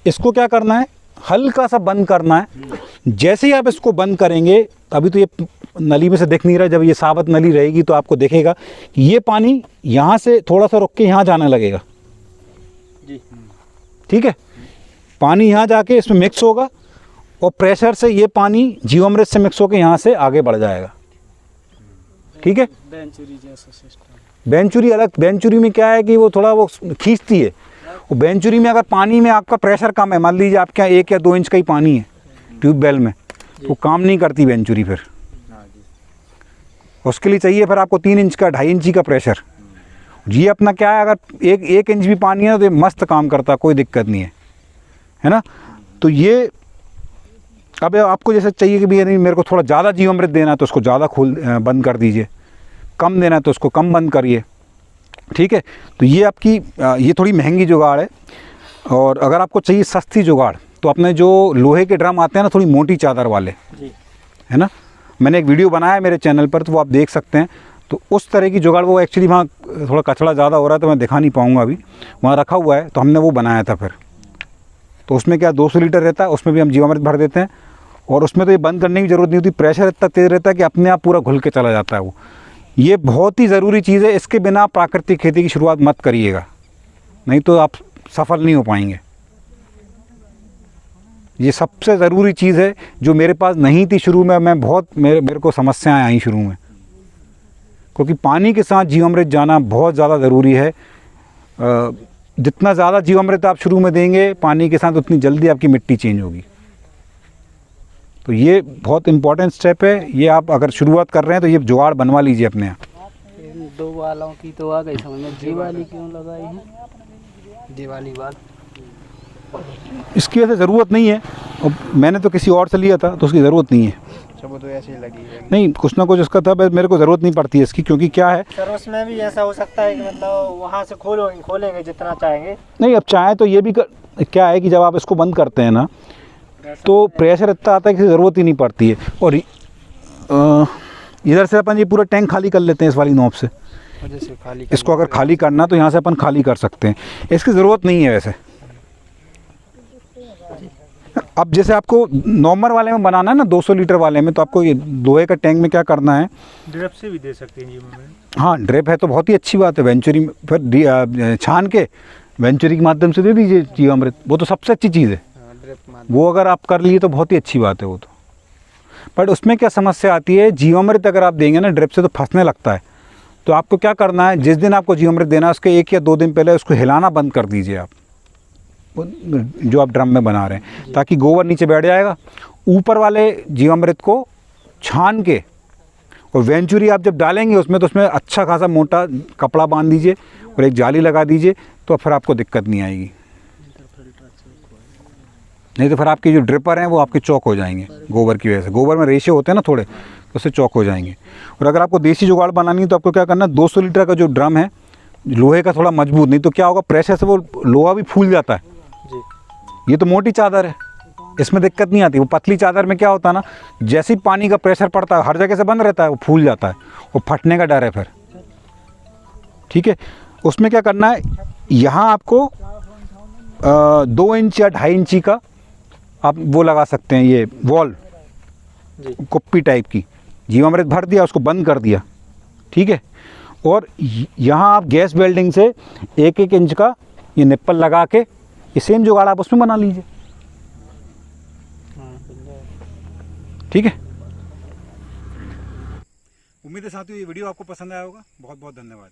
इसको क्या करना है, हल्का सा बंद करना है। जैसे ही आप इसको बंद करेंगे, अभी तो ये नली में से दिख नहीं रहा, जब ये साबुत नली रहेगी तो आपको दिखेगा कि ये पानी यहाँ से थोड़ा सा रुक के यहाँ जाने लगेगा जी। ठीक है, पानी यहाँ जाके इसमें मिक्स होगा और प्रेशर से ये पानी जीवामृत से मिक्स होकर यहाँ से आगे बढ़ जाएगा। ठीक है, बेंचुरी जैसा सिस्टम। बेंचुरी अलग, बेंचुरी में क्या है कि वो थोड़ा वो खींचती है। वो बेंचुरी में अगर पानी में आपका प्रेशर कम है, मान लीजिए आपके यहाँ 1 या 2 इंच का ही पानी है ट्यूबवेल में, तो काम नहीं करती बेंचुरी फिर। उसके लिए चाहिए फिर आपको 3 इंच का, 2.5 इंची का प्रेशर। ये अपना क्या है, अगर 1 इंच भी पानी है तो ये मस्त काम करता, कोई दिक्कत नहीं है ना। तो ये अब आपको जैसे चाहिए कि भैया नहीं मेरे को थोड़ा ज़्यादा जीवामृत देना है तो उसको ज़्यादा बंद कर दीजिए, कम देना है तो उसको कम बंद करिए। ठीक है, तो ये आपकी ये थोड़ी महंगी जुगाड़ है। और अगर आपको चाहिए सस्ती जुगाड़ तो अपने जो लोहे के ड्रम आते हैं ना, थोड़ी मोटी चादर वाले जी, है ना, मैंने एक वीडियो बनाया है मेरे चैनल पर, तो वो आप देख सकते हैं। तो उस तरह की जुगाड़, वो एक्चुअली वहाँ थोड़ा कचरा ज़्यादा हो रहा है तो मैं दिखा नहीं पाऊँगा, अभी वहाँ रखा हुआ है, तो हमने वो बनाया था फिर। तो उसमें क्या 200 लीटर रहता है, उसमें भी हम जीवामृत भर देते हैं और उसमें तो ये बंद करने की ज़रूरत नहीं होती, प्रेशर इतना तेज़ रहता है कि अपने आप पूरा घुल के चला जाता है वो। ये बहुत ही ज़रूरी चीज़ है, इसके बिना प्राकृतिक खेती की शुरुआत मत करिएगा, नहीं तो आप सफल नहीं हो पाएंगे। ये सबसे ज़रूरी चीज़ है जो मेरे पास नहीं थी शुरू में, मैं बहुत मेरे को समस्याएं आई शुरू में, क्योंकि पानी के साथ जीवामृत जाना बहुत ज़्यादा ज़रूरी है। जितना ज़्यादा जीवामृत आप शुरू में देंगे पानी के साथ, उतनी जल्दी आपकी मिट्टी चेंज होगी। तो ये बहुत इम्पोर्टेंट स्टेप है। ये आप अगर शुरुआत कर रहे हैं तो ये जुगाड़ बनवा लीजिए अपने यहाँ। 2 वालों की तो आ गई समझ में, दिवाली क्यों लगाई है? दिवाली बाद इसकी वैसे ज़रूरत नहीं है, और मैंने तो किसी और से लिया था तो उसकी ज़रूरत नहीं है। अच्छा, वो तो ऐसे ही लगी है। नहीं, कुछ ना कुछ उसका था, बस मेरे को ज़रूरत नहीं पड़ती है इसकी, क्योंकि क्या है, सर उसमें भी ऐसा हो सकता है कि मतलब वहाँ से खोलेंगे जितना चाहेंगे। नहीं अब चाहे तो ये भी क्या है कि जब आप इसको बंद करते हैं ना तो प्रेशर इतना आता है कि ज़रूरत ही नहीं पड़ती है। और इधर से अपन ये पूरा टैंक खाली कर लेते हैं इस वाली नोब से। जैसे खाली इसको अगर खाली करना तो यहाँ से अपन खाली कर सकते हैं, इसकी ज़रूरत नहीं है वैसे। अब जैसे आपको नॉर्मल वाले में बनाना है ना, 200 लीटर वाले में, तो आपको ये लोहे का टैंक में क्या करना है, ड्रिप से भी दे सकते हैं जी में। हाँ ड्रिप है तो बहुत ही अच्छी बात है। वेंचुरी में फिर छान के वेंचुरी के माध्यम से दे दीजिए जीवामृत, वो तो सबसे अच्छी चीज़ है। वो अगर आप कर लिए तो बहुत ही अच्छी बात है वो तो। बट उसमें क्या समस्या आती है, जीवामृत अगर आप देंगे ना ड्रिप से तो फंसने लगता है, तो आपको क्या करना है, जिस दिन आपको जीवामृत देना है उसके 1 या 2 दिन पहले उसको हिलाना बंद कर दीजिए आप, जो आप ड्रम में बना रहे हैं, ताकि गोबर नीचे बैठ जाएगा। ऊपर वाले जीवामृत को छान के और वेंचुरी आप जब डालेंगे उसमें, तो उसमें अच्छा खासा मोटा कपड़ा बांध दीजिए और एक जाली लगा दीजिए, तो फिर आपको दिक्कत नहीं आएगी। नहीं तो फिर आपके जो ड्रिपर हैं वो आपके चौक हो जाएंगे गोबर की वजह से। गोबर में रेशे होते हैं ना थोड़े, तो उससे चौक हो जाएंगे। और अगर आपको देसी जुगाड़ बनानी है तो आपको क्या करना है, 200 लीटर का जो ड्रम है लोहे का, थोड़ा मजबूत, नहीं तो क्या होगा, प्रेशर से वो लोहा भी फूल जाता है जी। ये तो मोटी चादर है, इसमें दिक्कत नहीं आती। वो पतली चादर में क्या होता है ना, जैसे ही पानी का प्रेशर पड़ता है हर जगह से बंद रहता है, वो फूल जाता है, वो फटने का डर है फिर। ठीक है, उसमें क्या करना है, यहाँ आपको 2 इंच या 2.5 इंची का आप वो लगा सकते हैं, ये वॉल कुप्पी टाइप की, जीवामृत भर दिया, उसको बंद कर दिया। ठीक है, और यहाँ आप गैस वेल्डिंग से 1-1 इंच का ये निप्पल लगा के ये सेम जुगाड़ आप उसमें बना लीजिए। ठीक है, उम्मीद है साथियों ये वीडियो आपको पसंद आया होगा। बहुत बहुत धन्यवाद।